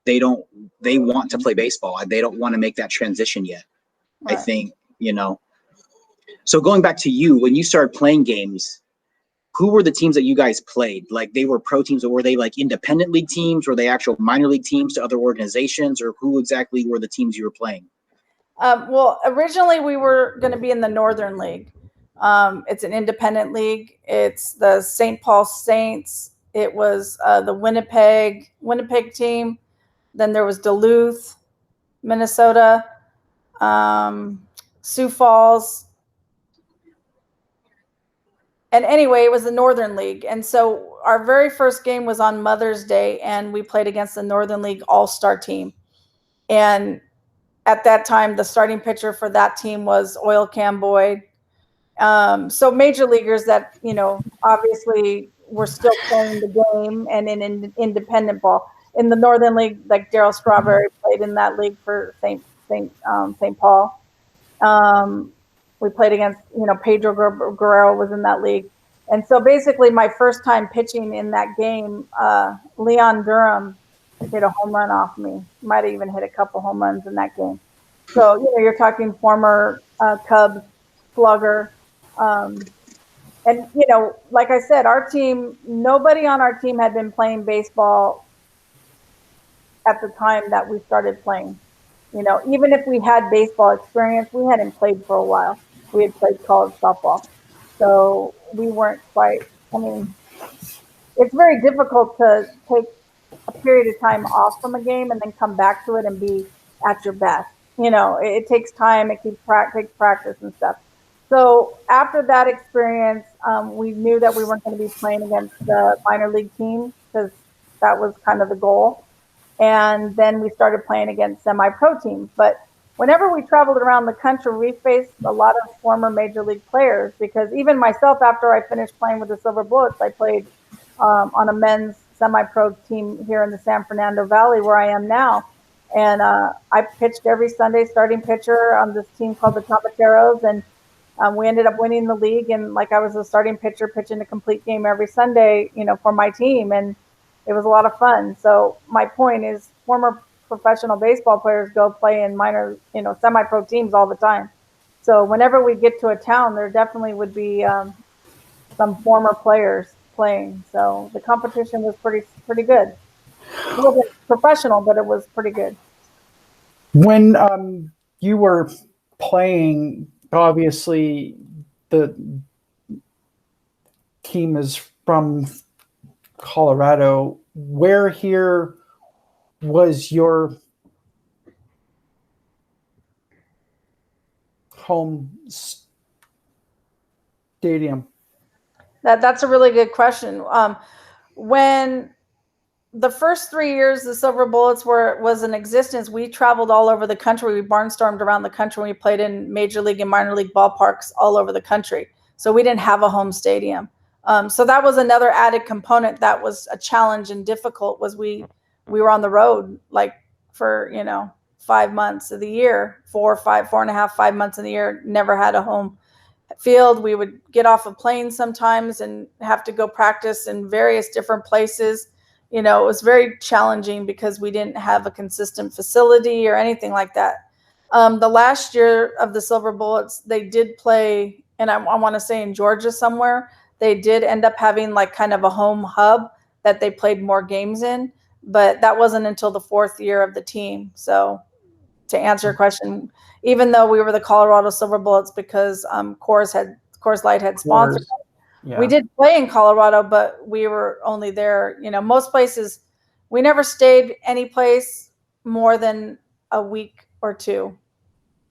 they want to play baseball. They don't want to make that transition yet. Right. I think, you know. So going back to you, when you started playing games, who were the teams that you guys played? Like, they were pro teams, or were they like independent league teams? Were they actual minor league teams to other organizations, or who exactly were the teams you were playing? Well, originally we were going to be in the Northern League. It's an independent league. It's the St. Paul Saints. It was the Winnipeg team. Then there was Duluth, Minnesota, Sioux Falls. And anyway, it was the Northern League. And so our very first game was on Mother's Day, and we played against the Northern League All-Star team. And at that time, the starting pitcher for that team was Oil Can Boyd. So major leaguers that, you know, obviously were still playing the game and in independent ball. In the Northern League, like Darryl Strawberry played in that league for St. Paul. We played against, you know, Pedro Guerrero was in that league. And so basically my first time pitching in that game, Leon Durham hit a home run off me. Might have even hit a couple home runs in that game. So, you know, you're talking former Cubs slugger. And, you know, like I said, our team, nobody on our team had been playing baseball at the time that we started playing. You know, even if we had baseball experience, we hadn't played for a while. We had played college softball. So we weren't quite, I mean, it's very difficult to take a period of time off from a game and then come back to it and be at your best. You know, it takes time, it takes practice and stuff. So after that experience, we knew that we weren't going to be playing against the minor league teams, because that was kind of the goal. And then we started playing against semi-pro teams. But whenever we traveled around the country, we faced a lot of former major league players, because even myself, after I finished playing with the Silver Bullets, I played on a men's semi-pro team here in the San Fernando Valley, where I am now. And I pitched every Sunday, starting pitcher on this team called the Tomateros. And we ended up winning the league. And like, I was a starting pitcher pitching a complete game every Sunday, you know, for my team. And it was a lot of fun. So my point is, former professional baseball players go play in minor, you know, semi-pro teams all the time. So whenever we get to a town, there definitely would be some former players playing. So the competition was pretty good. It wasn't professional, but it was pretty good. When you were playing, obviously the team is from Colorado. Where here was your home stadium? That's a really good question. When the first 3 years the Silver Bullets was in existence, we traveled all over the country. We barnstormed around the country. We played in major league and minor league ballparks all over the country. So we didn't have a home stadium. So that was another added component that was a challenge and difficult, was we were on the road like for 5 months of the year, 4.5, 5 months of the year, never had a home field. We would get off a plane sometimes and have to go practice in various different places. It was very challenging because we didn't have a consistent facility or anything like that. The last year of the Silver Bullets, they did play, and I want to say in Georgia somewhere, they did end up having like kind of a home hub that they played more games in, but that wasn't until the 4th year of the team. So to answer your question, even though we were the Colorado Silver Bullets because Coors Light had sponsored us, Yeah. we did play in Colorado, but we were only there, most places. We never stayed any place more than a week or two.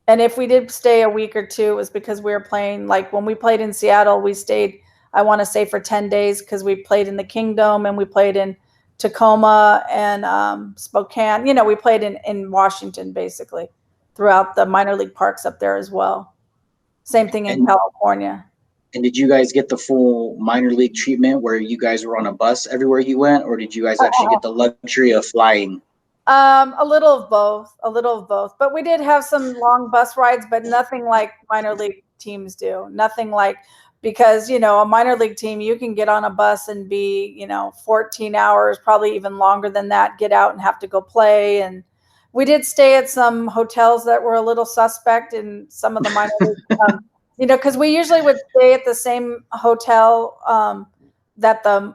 And if we did stay a week or two, it was because we were playing, like when we played in Seattle, we stayed, I want to say, for 10 days because we played in the Kingdom and we played in Tacoma and Spokane. We played in Washington, basically, throughout the minor league parks up there as well. Same thing in California. And did you guys get the full minor league treatment where you guys were on a bus everywhere you went, or did you guys actually get the luxury of flying? A little of both. But we did have some long bus rides, but nothing like minor league teams do. Nothing like, because, a minor league team, you can get on a bus and be, 14 hours, probably even longer than that, get out and have to go play. And we did stay at some hotels that were a little suspect in some of the minor league because we usually would stay at the same hotel that the,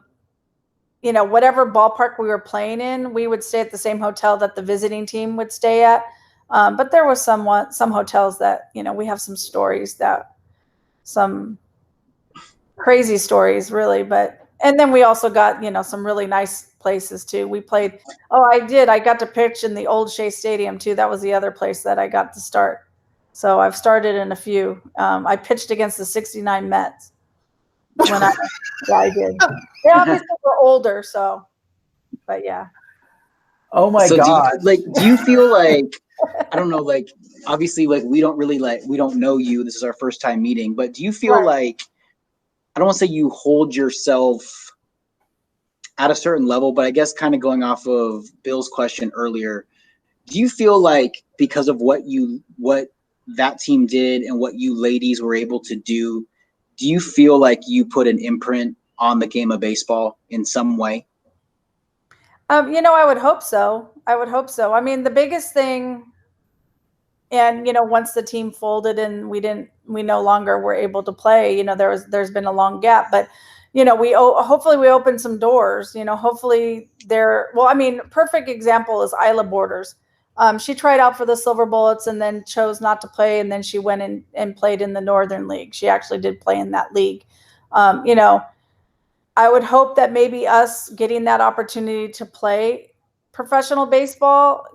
whatever ballpark we were playing in, we would stay at the same hotel that the visiting team would stay at. But there was some hotels that, we have some stories some crazy stories, really. And then we also got, some really nice places too. We played, I got to pitch in the old Shea Stadium too. That was the other place that I got to start. So I've started in a few. I pitched against the '69 Mets when I did. They obviously were older, so, but yeah. Oh my God. Do you feel like, I don't know, like, obviously, like, we don't know you. This is our first time meeting, but do you feel like, I don't want to say you hold yourself at a certain level, but I guess kind of going off of Bill's question earlier, do you feel like because of what that team did and what you ladies were able to do you feel like you put an imprint on the game of baseball in some way? I would hope so. I mean, the biggest thing, and once the team folded and we no longer were able to play, there's been a long gap, but hopefully we opened some doors, hopefully perfect example is Isla Borders. She tried out for the Silver Bullets and then chose not to play, and then she went in and played in the Northern League. She actually did play in that league. I would hope that maybe us getting that opportunity to play professional baseball,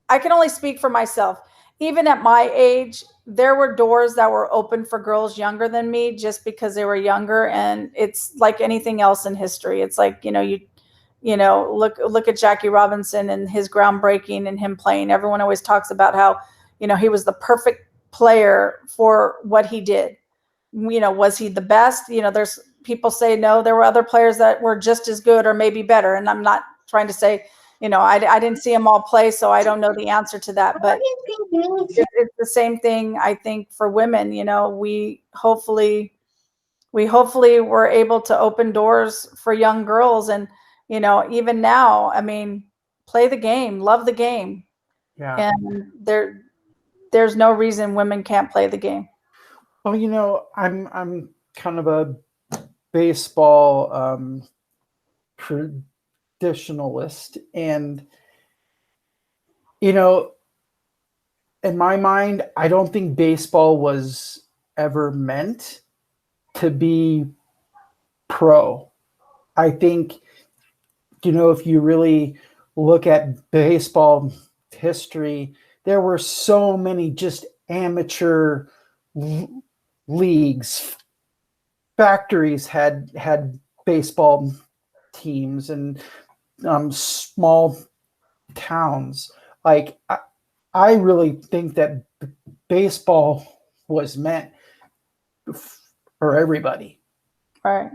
I can only speak for myself. Even at my age, there were doors that were open for girls younger than me just because they were younger. And it's like anything else in history. It's like, look at Jackie Robinson and his groundbreaking and him playing. Everyone always talks about how, he was the perfect player for what he did. Was he the best? There's people say no, there were other players that were just as good or maybe better. And I'm not trying to say, I didn't see them all play, so I don't know the answer to that. But it's the same thing, I think, for women. We hopefully were able to open doors for young girls. And, even now, I mean, play the game, love the game. Yeah. And there's no reason women can't play the game. Well, I'm kind of a baseball traditionalist, and in my mind, I don't think baseball was ever meant to be pro. I think if you really look at baseball history, there were so many just amateur leagues. Factories had baseball teams, and small towns. Like I really think that baseball was meant for everybody. Right.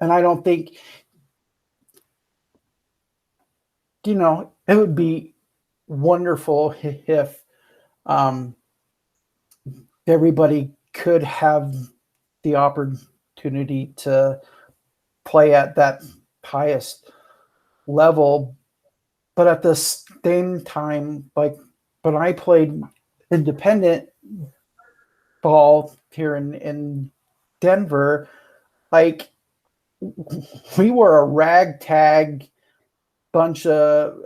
And I don't think, it would be wonderful if everybody could have the opportunity to play at that highest level. But at the same time, like when I played independent ball here in Denver, like we were a ragtag bunch of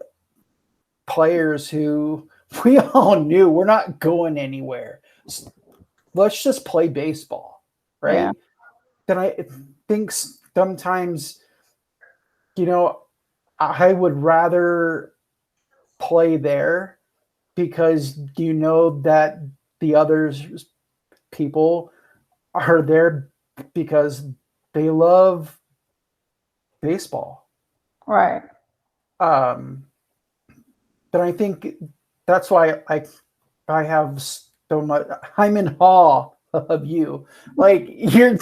players who we all knew we're not going anywhere. Let's just play baseball, right? Yeah. Then I think sometimes, I would rather play there because that the others people are there because they love baseball. Right. But I think that's why I have so much. I'm in awe of you. Like you're,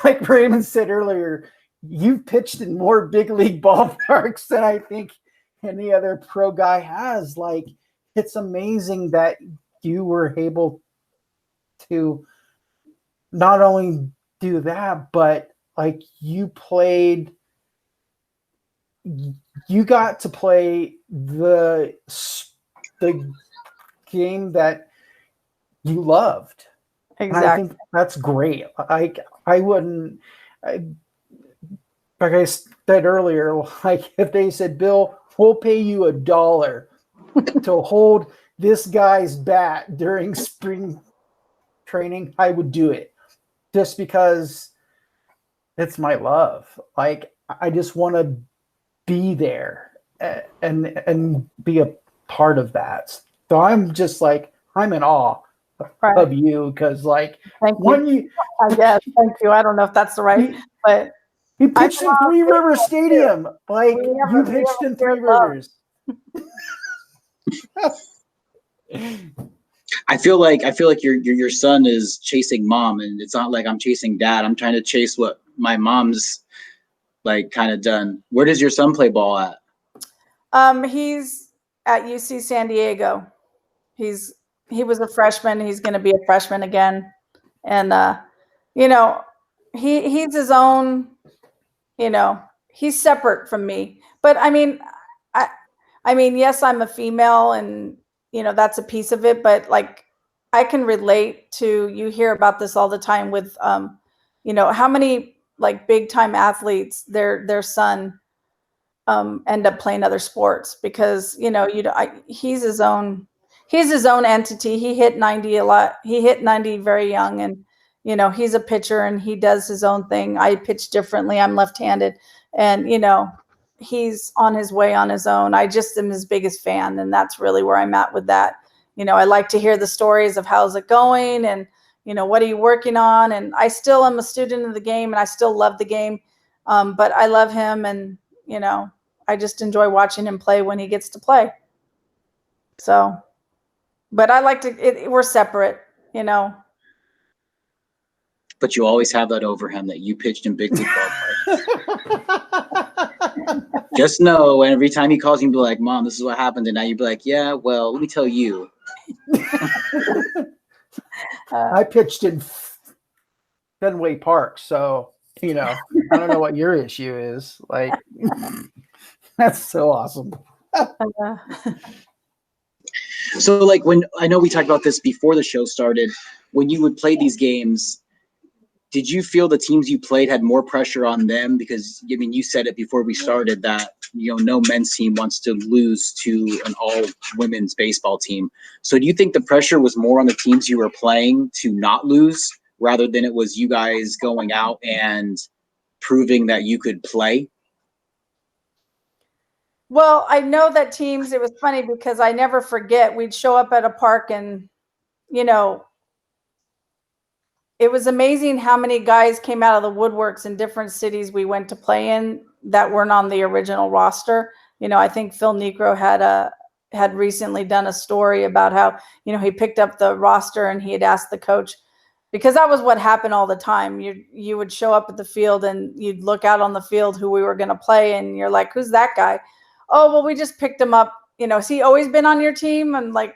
like Raymond said earlier, you've pitched in more big league ballparks than I think any other pro guy has. Like it's amazing that you were able to not only do that, but like you got to play the game that you loved. Exactly. And I think that's great. I wouldn't, like I said earlier, like if they said, Bill, we'll pay you $1 to hold this guy's bat during spring training, I would do it just because it's my love. Like I just want to be there and be a part of that. So I'm just like, I'm in awe of you because like thank you. I guess thank you. I don't know if that's the right, but you pitched in Three River Stadium. Like you pitched in Three Rivers. I feel like your son is chasing mom, and it's not like I'm chasing dad. I'm trying to chase what my mom's like kind of done. Where does your son play ball at? He's at UC San Diego. He was a freshman. He's going to be a freshman again, and he's his own. He's separate from me. But I mean, yes, I'm a female, and that's a piece of it. But like, I can relate to. You hear about this all the time with, how many like big time athletes their son end up playing other sports because he's his own entity. He hit 90 a lot. He hit 90 very young, and he's a pitcher and he does his own thing. I pitch differently. I'm left-handed, and he's on his way on his own. I just am his biggest fan, and that's really where I'm at with that. I like to hear the stories of how's it going and what are you working on, and I still am a student of the game and I still love the game, but I love him, and I just enjoy watching him play when he gets to play. So, but I like to, we're separate, But you always have that over him that you pitched in big league ballpark. Just know every time he calls you, be like, Mom, this is what happened. And now you'd be like, yeah, well, let me tell you. I pitched in Fenway Park, so I don't know what your issue is. Like, that's so awesome. So, like, when I know we talked about this before the show started, when you would play these games, did you feel the teams you played had more pressure on them? Because I mean, you said it before we started that no men's team wants to lose to an all women's baseball team. So, do you think the pressure was more on the teams you were playing to not lose, rather than it was you guys going out and proving that you could play? Well, I know that teams, it was funny because I never forget, we'd show up at a park in you know, it was amazing how many guys came out of the woodworks in different cities we went to play in that weren't on the original roster. You know, I think Phil Negro had recently done a story about how, you know, he picked up the roster and he had asked the coach, because that was what happened all the time. You would show up at the field and you'd look out on the field who we were going to play, and you're like, who's that guy? Oh, well, we just picked him up. You know, has he always been on your team? And like,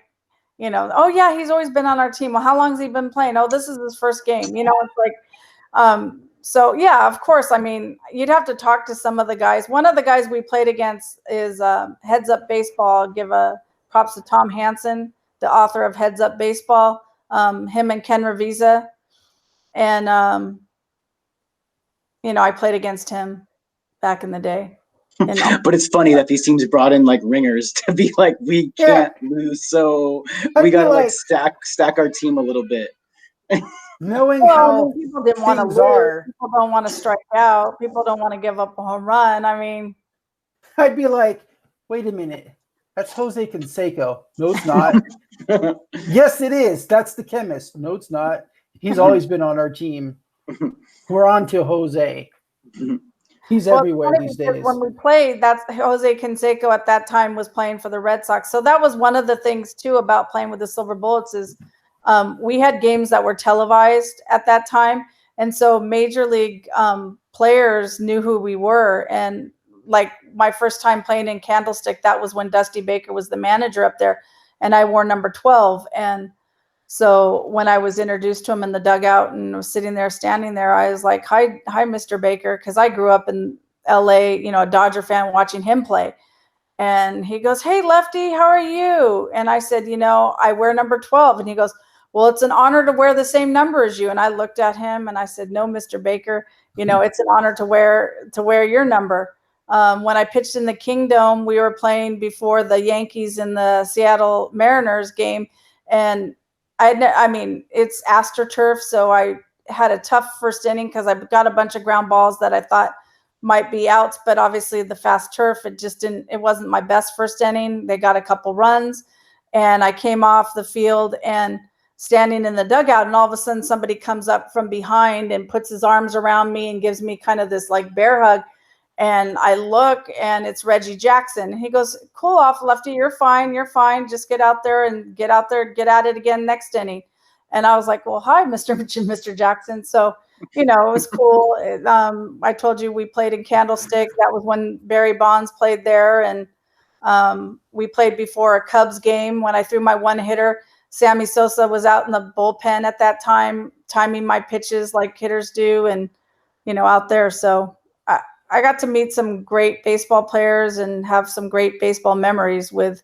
you know, oh yeah, he's always been on our team. Well, how long has he been playing? Oh, this is his first game. You know, it's like, so yeah, of course. I mean, you'd have to talk to some of the guys. One of the guys we played against is Heads Up Baseball. I'll give props to Tom Hansen, the author of Heads Up Baseball. Him and Ken Revisa, and you know, I played against him back in the day. But it's funny that these teams brought in like ringers to be like, we can't lose, so we gotta like stack our team a little bit. Knowing how people didn't want to lose, people don't want to strike out, people don't want to give up a home run. I mean, I'd be like, wait a minute, that's Jose Canseco. No, it's not. Yes, it is. That's the chemist. No, it's not. He's always been on our team. We're on to Jose. He's everywhere these days. When we played, that's Jose Canseco at that time was playing for the Red Sox. So that was one of the things too about playing with the Silver Bullets is we had games that were televised at that time. And so major league players knew who we were. And like my first time playing in Candlestick, that was when Dusty Baker was the manager up there, and I wore number 12. And so when I was introduced to him in the dugout and was sitting there, standing there, I was like, hi, Mr. Baker. Cause I grew up in LA, you know, a Dodger fan, watching him play. And he goes, hey, Lefty, how are you? And I said, you know, I wear number 12. And he goes, well, it's an honor to wear the same number as you. And I looked at him and I said, no, Mr. Baker, you know, it's an honor to wear your number. When I pitched in the Kingdom, we were playing before the Yankees and the Seattle Mariners game. And I mean, it's AstroTurf, so I had a tough first inning because I got a bunch of ground balls that I thought might be outs, but obviously the fast turf, it wasn't my best first inning. They got a couple runs, and I came off the field and standing in the dugout, and all of a sudden somebody comes up from behind and puts his arms around me and gives me kind of this like bear hug. And I look, and it's Reggie Jackson. He goes, cool off, Lefty. You're fine. Just get out there and get at it again next inning. And I was like, well, hi, Mr. Jackson. So, you know, it was cool. I told you we played in Candlestick. That was when Barry Bonds played there. And we played before a Cubs game when I threw my one hitter. Sammy Sosa was out in the bullpen at that time, timing my pitches like hitters do, and, you know, out there. So I got to meet some great baseball players and have some great baseball memories with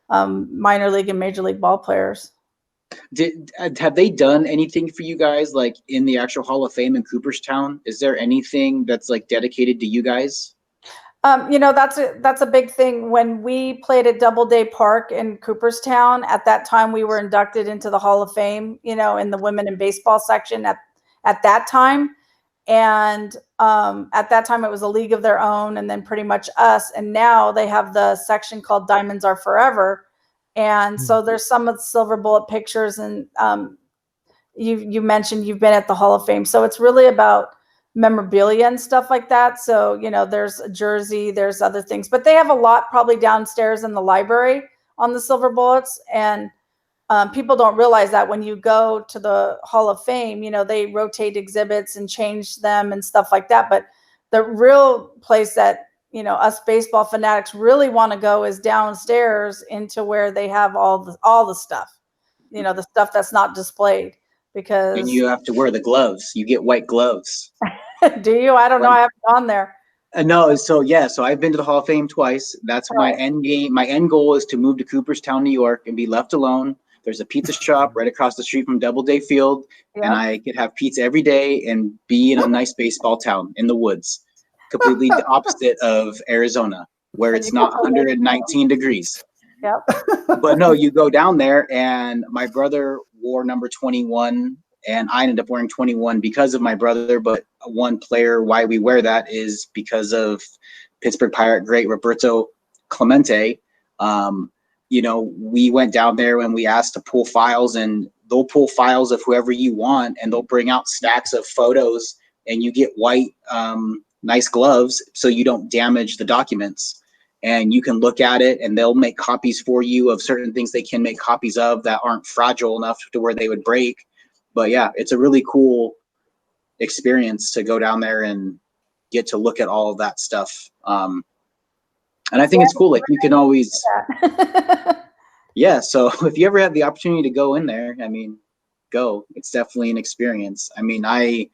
minor league and major league ball players. Have they done anything for you guys like in the actual Hall of Fame in Cooperstown? Is there anything that's like dedicated to you guys? You know, that's a big thing. When we played at Doubleday Park in Cooperstown, at that time we were inducted into the Hall of Fame, you know, in the women in baseball section at that time. And at that time it was a league of their own, and then pretty much us. And now they have the section called Diamonds Are Forever. And so there's some of the Silver Bullet pictures, and you mentioned you've been at the Hall of Fame. So it's really about memorabilia and stuff like that. So, you know, there's a jersey, there's other things, but they have a lot probably downstairs in the library on the Silver Bullets. And people don't realize that when you go to the Hall of Fame, you know, they rotate exhibits and change them and stuff like that. But the real place that, you know, us baseball fanatics really want to go is downstairs into where they have all the stuff, you know, the stuff that's not displayed. Because and you have to wear the gloves. You get white gloves. Do you? I don't know. I haven't gone there. No, so I've been to the Hall of Fame twice. That's my end game. My end goal is to move to Cooperstown, New York, and be left alone. There's a pizza shop right across the street from Doubleday Field, and I could have pizza every day and be in a nice baseball town in the woods, completely the opposite of Arizona, where it's not 119 degrees. Yep. But no, you go down there, and my brother wore number 21, and I ended up wearing 21 because of my brother. But one player why we wear that is because of Pittsburgh Pirate great Roberto Clemente. You know, we went down there and we asked to pull files, and they'll pull files of whoever you want, and they'll bring out stacks of photos, and you get white, nice gloves so you don't damage the documents. And you can look at it, and they'll make copies for you of certain things they can make copies of that aren't fragile enough to where they would break. But yeah, it's a really cool experience to go down there and get to look at all of that stuff. And I think it's cool. Like, you can always, yeah. So if you ever have the opportunity to go in there, I mean, go. It's definitely an experience. I mean, I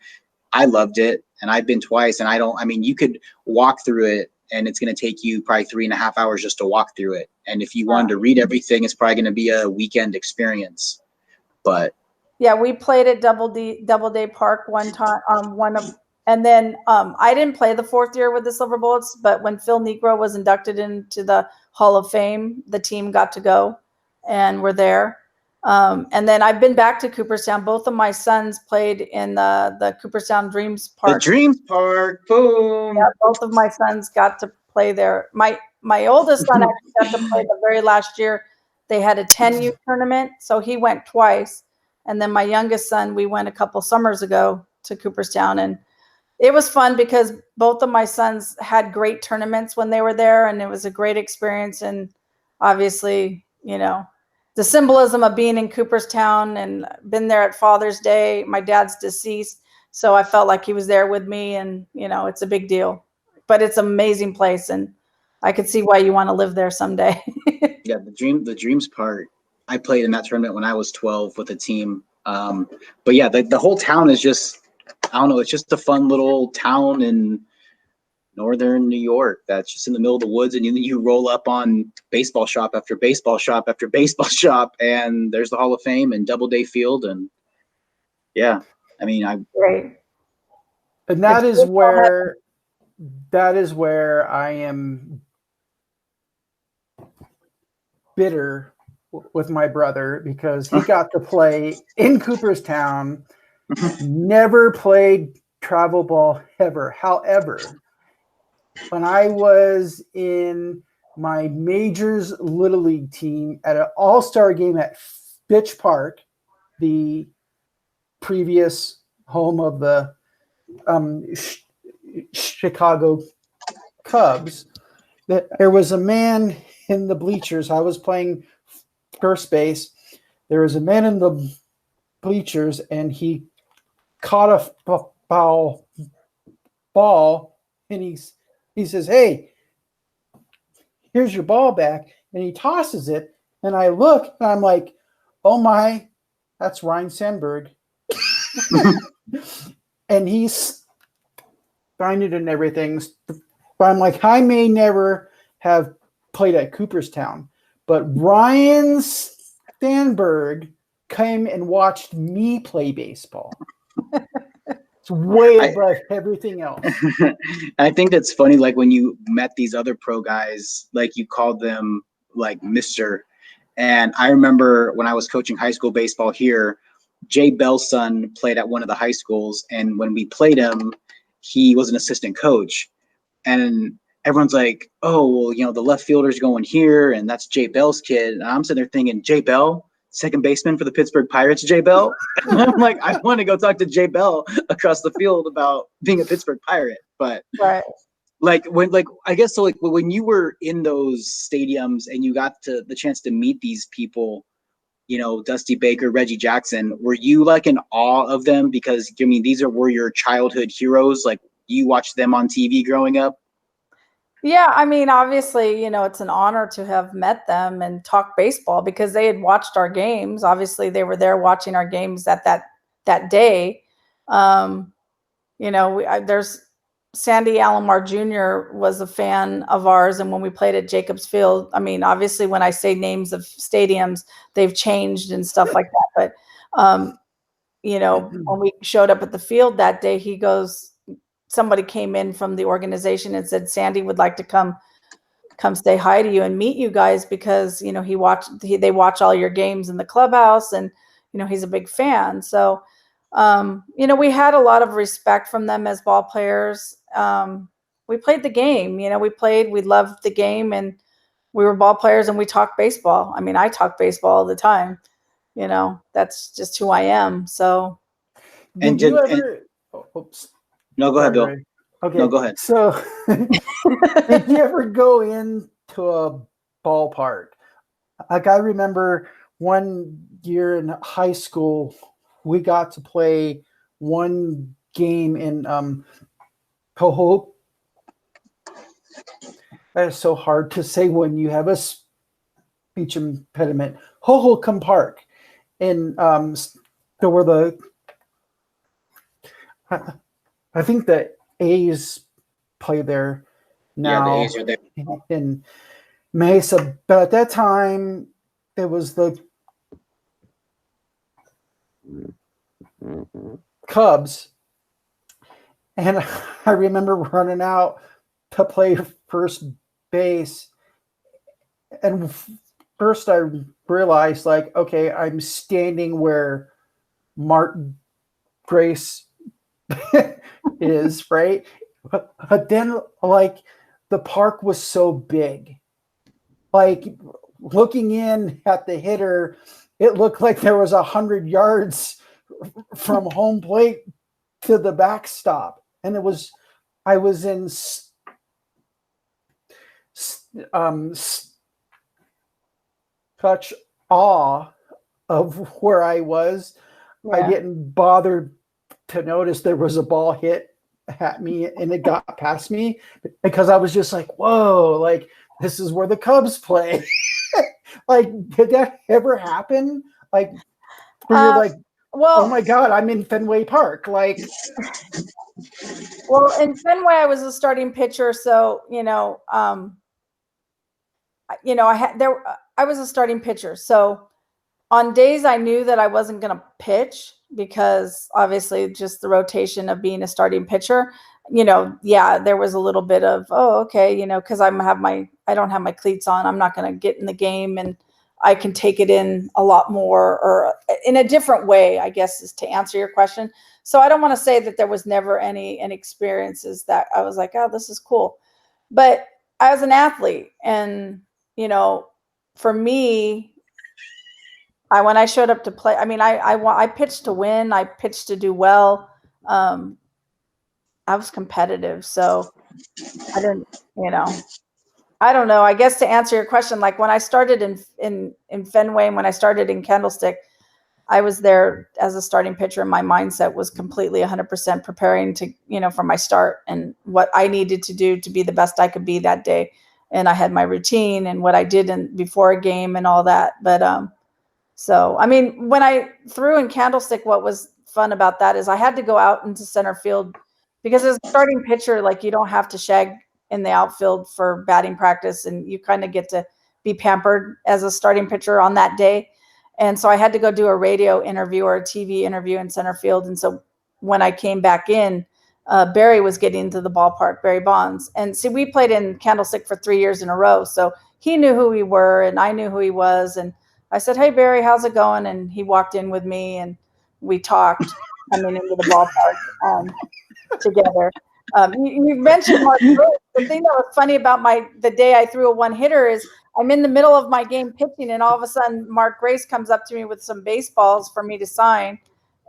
loved it, and I've been twice, and I mean, you could walk through it, and it's going to take you probably 3.5 hours just to walk through it. And if you wanted to read everything, it's probably going to be a weekend experience. But yeah, we played at Doubleday Park one time. And then I didn't play the 4th year with the Silver Bullets, but when Phil Negro was inducted into the Hall of Fame, the team got to go, and we're there. And then I've been back to Cooperstown. Both of my sons played in the Cooperstown Dreams Park. The Dreams Park, boom. Yeah, both of my sons got to play there. My oldest son actually got to play the very last year. They had a 10U tournament, so he went twice. And then my youngest son, we went a couple summers ago to Cooperstown, and it was fun because both of my sons had great tournaments when they were there, and it was a great experience. And obviously, you know, the symbolism of being in Cooperstown, and been there at Father's Day. My dad's deceased, so I felt like he was there with me, and, you know, it's a big deal. But it's an amazing place, and I could see why you want to live there someday. Yeah, the Dreams Park. I played in that tournament when I was 12 with a team. But yeah, the whole town is just, I don't know, it's just a fun little town in northern New York that's just in the middle of the woods, and you roll up on baseball shop after baseball shop after baseball shop, and there's the Hall of Fame and Doubleday Field. And yeah, I mean, Great. And that is where I am bitter with my brother, because he got to play in Cooperstown, never played travel ball ever. However, when I was in my majors Little League team at an all-star game at Fitch Park, the previous home of the Chicago Cubs, that there was a man in the bleachers. I was playing first base. There was a man in the bleachers, and he caught a foul ball, and he says, "Hey, here's your ball back," and he tosses it, and I look, and I'm like, "Oh my, that's Ryan Sandberg." And he's signed it and everything. But I'm like, I may never have played at Cooperstown, but Ryan Sandberg came and watched me play baseball. It's way above everything else. I think that's funny. Like, when you met these other pro guys, like, you called them like Mr. And I remember when I was coaching high school baseball here, Jay Bell's son played at one of the high schools. And when we played him, he was an assistant coach. And everyone's like, "Oh, well, you know, the left fielder's going here, and that's Jay Bell's kid." And I'm sitting there thinking, Jay Bell, second baseman for the Pittsburgh Pirates, Jay Bell? I'm like, I want to go talk to Jay Bell across the field about being a Pittsburgh Pirate. But Right. I guess so, like, when you were in those stadiums and you got the chance to meet these people, you know, Dusty Baker, Reggie Jackson, were you like in awe of them? Because, I mean, were your childhood heroes. Like, you watched them on TV growing up? Yeah, I mean, obviously, you know, it's an honor to have met them and talk baseball, because they had watched our games. Obviously, they were there watching our games at that day. You know, there's Sandy Alomar Jr. was a fan of ours, and when we played at Jacobs Field, I mean, obviously, when I say names of stadiums, they've changed and stuff like that. But you know, when we showed up at the field that day, he goes, somebody came in from the organization and said, "Sandy would like to come say hi to you and meet you guys, because, you know, they watch all your games in the clubhouse, and, you know, he's a big fan." So, you know, we had a lot of respect from them as ball players. We played the game, you know, we loved the game, and we were ball players, and we talked baseball. I mean, I talk baseball all the time. that's just who I am. So. And Did you did- ever? Oops. No, go ahead, Bill. Ray. Okay. No, go ahead. So, did you ever go into a ballpark? Like, I remember one year in high school, we got to play one game in Coho. That is so hard to say when you have a speech impediment. Hohokam Park, and there were I think the A's play there now. Yeah, the A's are there. In Mesa, but at that time it was the Cubs, and I remember running out to play first base, and first I realized, like, okay, I'm standing where Mark Grace is, right? But then, like, the park was so big. Like, looking in at the hitter, it looked like there was 100 yards from home plate to the backstop. And I was in such awe of where I was. Yeah. I didn't bother to notice there was a ball hit at me and it got past me, because I was just like, whoa, like, this is where the Cubs play. Like, did that ever happen? Like, where you're like, well, oh my God, I'm in Fenway Park. Like, well, in Fenway, I was a starting pitcher. So, I was a starting pitcher. So on days I knew that I wasn't going to pitch, because obviously just the rotation of being a starting pitcher, there was a little bit of, oh, okay, because I don't have my cleats on. I'm not going to get in the game, and I can take it in a lot more, or in a different way, I guess, is to answer your question. So I don't want to say that there was never any experiences that I was like, oh, this is cool. But I was an athlete, and, for me, when I showed up to play, I pitched to win. I pitched to do well. I was competitive, so I didn't, I don't know. I guess to answer your question, like, when I started in Fenway and when I started in Candlestick, I was there as a starting pitcher, and my mindset was completely 100% preparing to, for my start and what I needed to do to be the best I could be that day. And I had my routine and what I did before a game and all that. But, so, when I threw in Candlestick, what was fun about that is I had to go out into center field, because as a starting pitcher, like, you don't have to shag in the outfield for batting practice, and you kind of get to be pampered as a starting pitcher on that day. And so I had to go do a radio interview or a TV interview in center field. And so when I came back in, Barry was getting into the ballpark, Barry Bonds. And see, we played in Candlestick for 3 years in a row. So he knew who we were and I knew who he was. And I said, hey, Barry, how's it going? And he walked in with me and we talked coming into the ballpark together. You mentioned Mark Grace. The thing that was funny about the day I threw a one-hitter is I'm in the middle of my game pitching, and all of a sudden Mark Grace comes up to me with some baseballs for me to sign.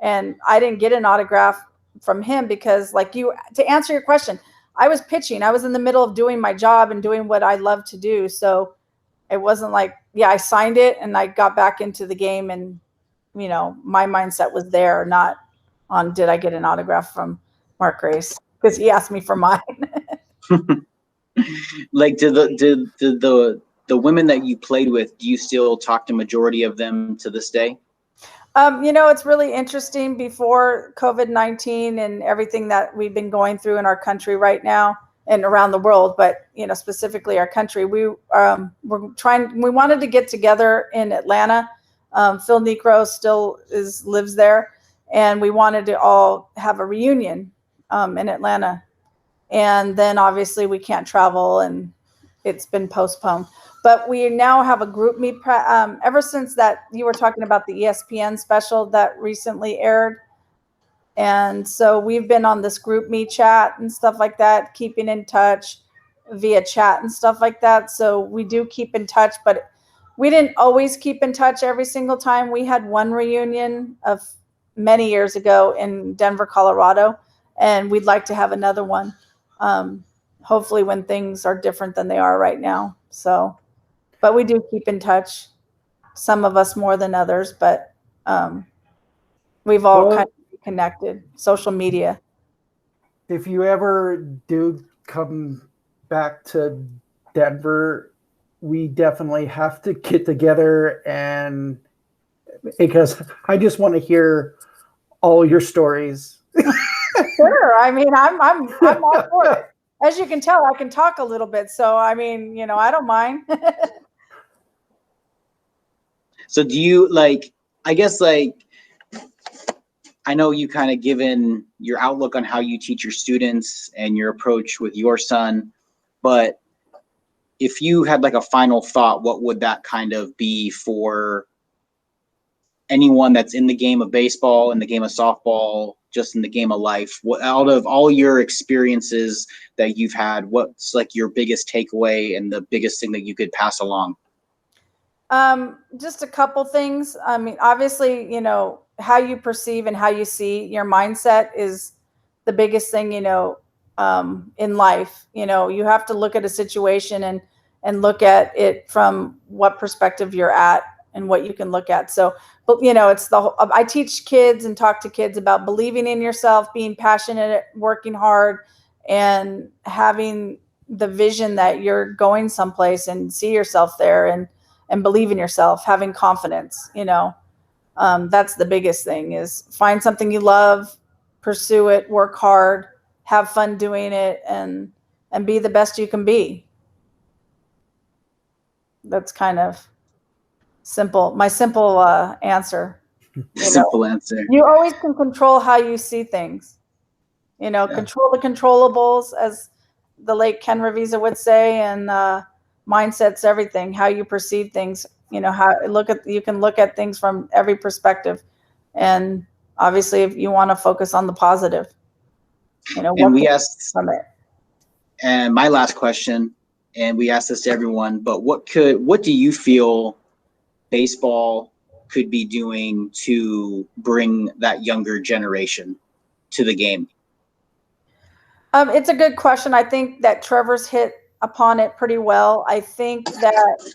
And I didn't get an autograph from him because, to answer your question, I was pitching. I was in the middle of doing my job and doing what I love to do. So it wasn't like, I signed it and I got back into the game, and, my mindset was there, not on did I get an autograph from Mark Grace, because he asked me for mine. Like, did the women that you played with, do you still talk to majority of them to this day? It's really interesting. Before COVID-19 and everything that we've been going through in our country right now and around the world, but specifically our country, we wanted to get together in Atlanta. Phil Necro still lives there, and we wanted to all have a reunion in Atlanta. And then obviously we can't travel, and it's been postponed. But we now have a group meet ever since that you were talking about the ESPN special that recently aired. And so we've been on this group meet chat and stuff like that, keeping in touch via chat and stuff like that. So we do keep in touch, but We didn't always keep in touch every single time. We had one reunion of many years ago in Denver, Colorado, and we'd like to have another one. Hopefully when things are different than they are right now. So, but we do keep in touch, some of us more than others, but we've all kind of connected, social media. If you ever do come back to Denver, we definitely have to get together, and because I just want to hear all your stories. Sure. I mean, I'm all for it. As you can tell, I can talk a little bit. So, I mean, I don't mind. So do you I guess I know you kind of given your outlook on how you teach your students and your approach with your son, but if you had a final thought, what would that kind of be for anyone that's in the game of baseball, in the game of softball, just in the game of life? What, out of all your experiences that you've had, what's your biggest takeaway and the biggest thing that you could pass along? Just a couple things. I mean, obviously, how you perceive and how you see your mindset is the biggest thing, in life. You have to look at a situation and look at it from what perspective you're at and what you can look at. So, but it's I teach kids and talk to kids about believing in yourself, being passionate, working hard, and having the vision that you're going someplace and see yourself there, and believe in yourself, having confidence. That's the biggest thing, is find something you love, pursue it, work hard, have fun doing it, and be the best you can be. That's kind of simple. My simple answer. Simple answer. You always can control how you see things. Control the controllables, as the late Ken Revisa would say, and mindset's everything. How you perceive things. You can look at things from every perspective, and obviously, if you want to focus on the positive, and we asked from it. And my last question, and we asked this to everyone, but what do you feel baseball could be doing to bring that younger generation to the game? It's a good question. I think that Trevor's hit upon it pretty well. I think that,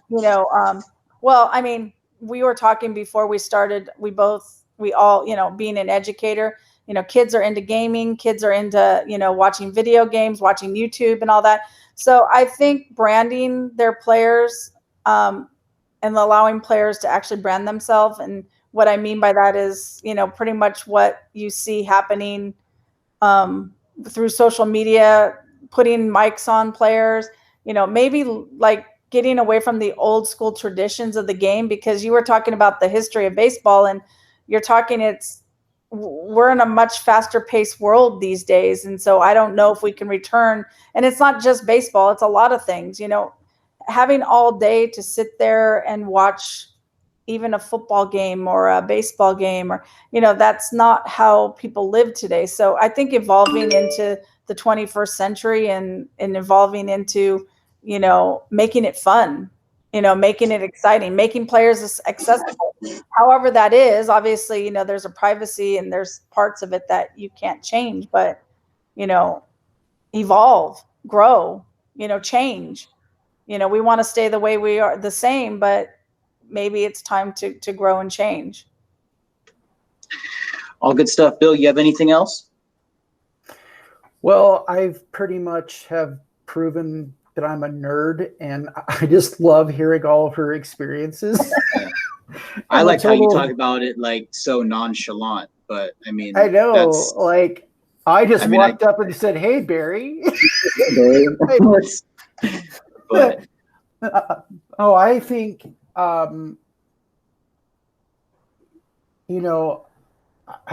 well, I mean, we were talking before we started, we all, being an educator, kids are into gaming, kids are into, watching video games, watching YouTube and all that. So I think branding their players, and allowing players to actually brand themselves. And what I mean by that is, pretty much what you see happening, through social media, putting mics on players, maybe getting away from the old school traditions of the game, because you were talking about the history of baseball, and you're talking, we're in a much faster paced world these days. And so I don't know if we can return, and it's not just baseball, it's a lot of things, having all day to sit there and watch even a football game or a baseball game, or, that's not how people live today. So I think evolving into the 21st century and evolving into, making it fun, making it exciting, making players accessible, however that is. Obviously, there's a privacy and there's parts of it that you can't change, but, evolve, grow, change. We want to stay the way we are, the same, but maybe it's time to grow and change. All good stuff. Bill, you have anything else? Well, I've pretty much have proven that I'm a nerd, and I just love hearing all of her experiences. I like how you talk about it so nonchalant, but I mean, I know, I just walked up and said, "Hey, Barry." But I think, I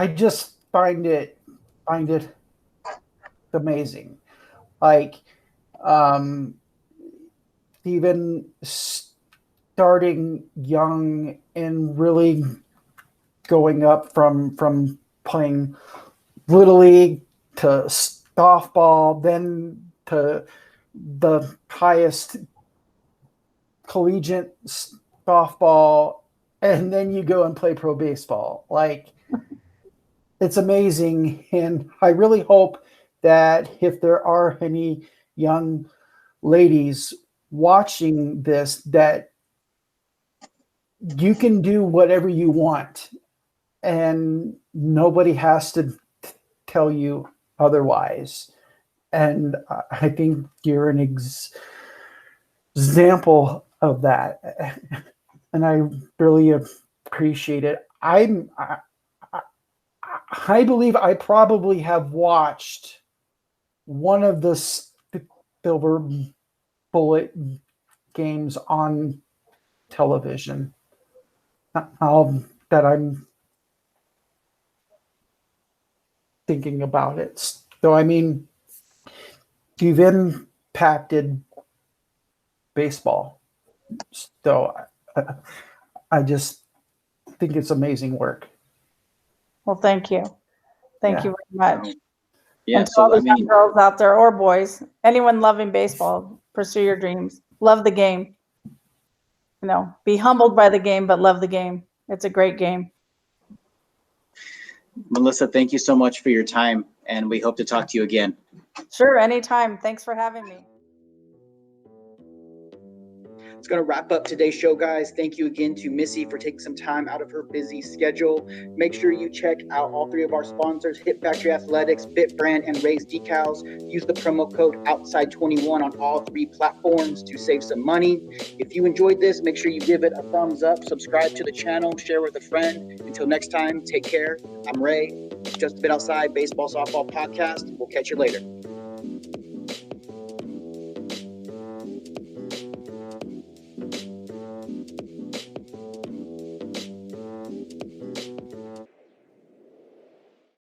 just find it amazing. Even starting young and really going up from playing Little League to softball, then to the highest collegiate softball, and then you go and play pro baseball. Like, it's amazing. And I really hope that if there are any young ladies watching this, that you can do whatever you want and nobody has to tell you otherwise. And I think you're an example of that. And I really appreciate it. I believe I probably have watched one of the Silver Bullet games on television. That I'm thinking about it. So, I mean, you've impacted baseball. So I just think it's amazing work. Well, thank you. Thank you very much. Yeah, and to so all the I mean, young girls out there or boys, anyone loving baseball, pursue your dreams. Love the game. You know, be humbled by the game, but love the game. It's a great game. Melissa, thank you so much for your time, and we hope to talk to you again. Sure, anytime. Thanks for having me. It's going to wrap up today's show, guys. Thank you again to Missy for taking some time out of her busy schedule. Make sure you check out all three of our sponsors, Hit Factory Athletics, Fit Brand, and Raise Decals. Use the promo code OUTSIDE21 on all three platforms to save some money. If you enjoyed this, make sure you give it a thumbs up, subscribe to the channel, share with a friend. Until next time, take care. I'm Ray. Just a Bit Outside Baseball Softball Podcast. We'll catch you later.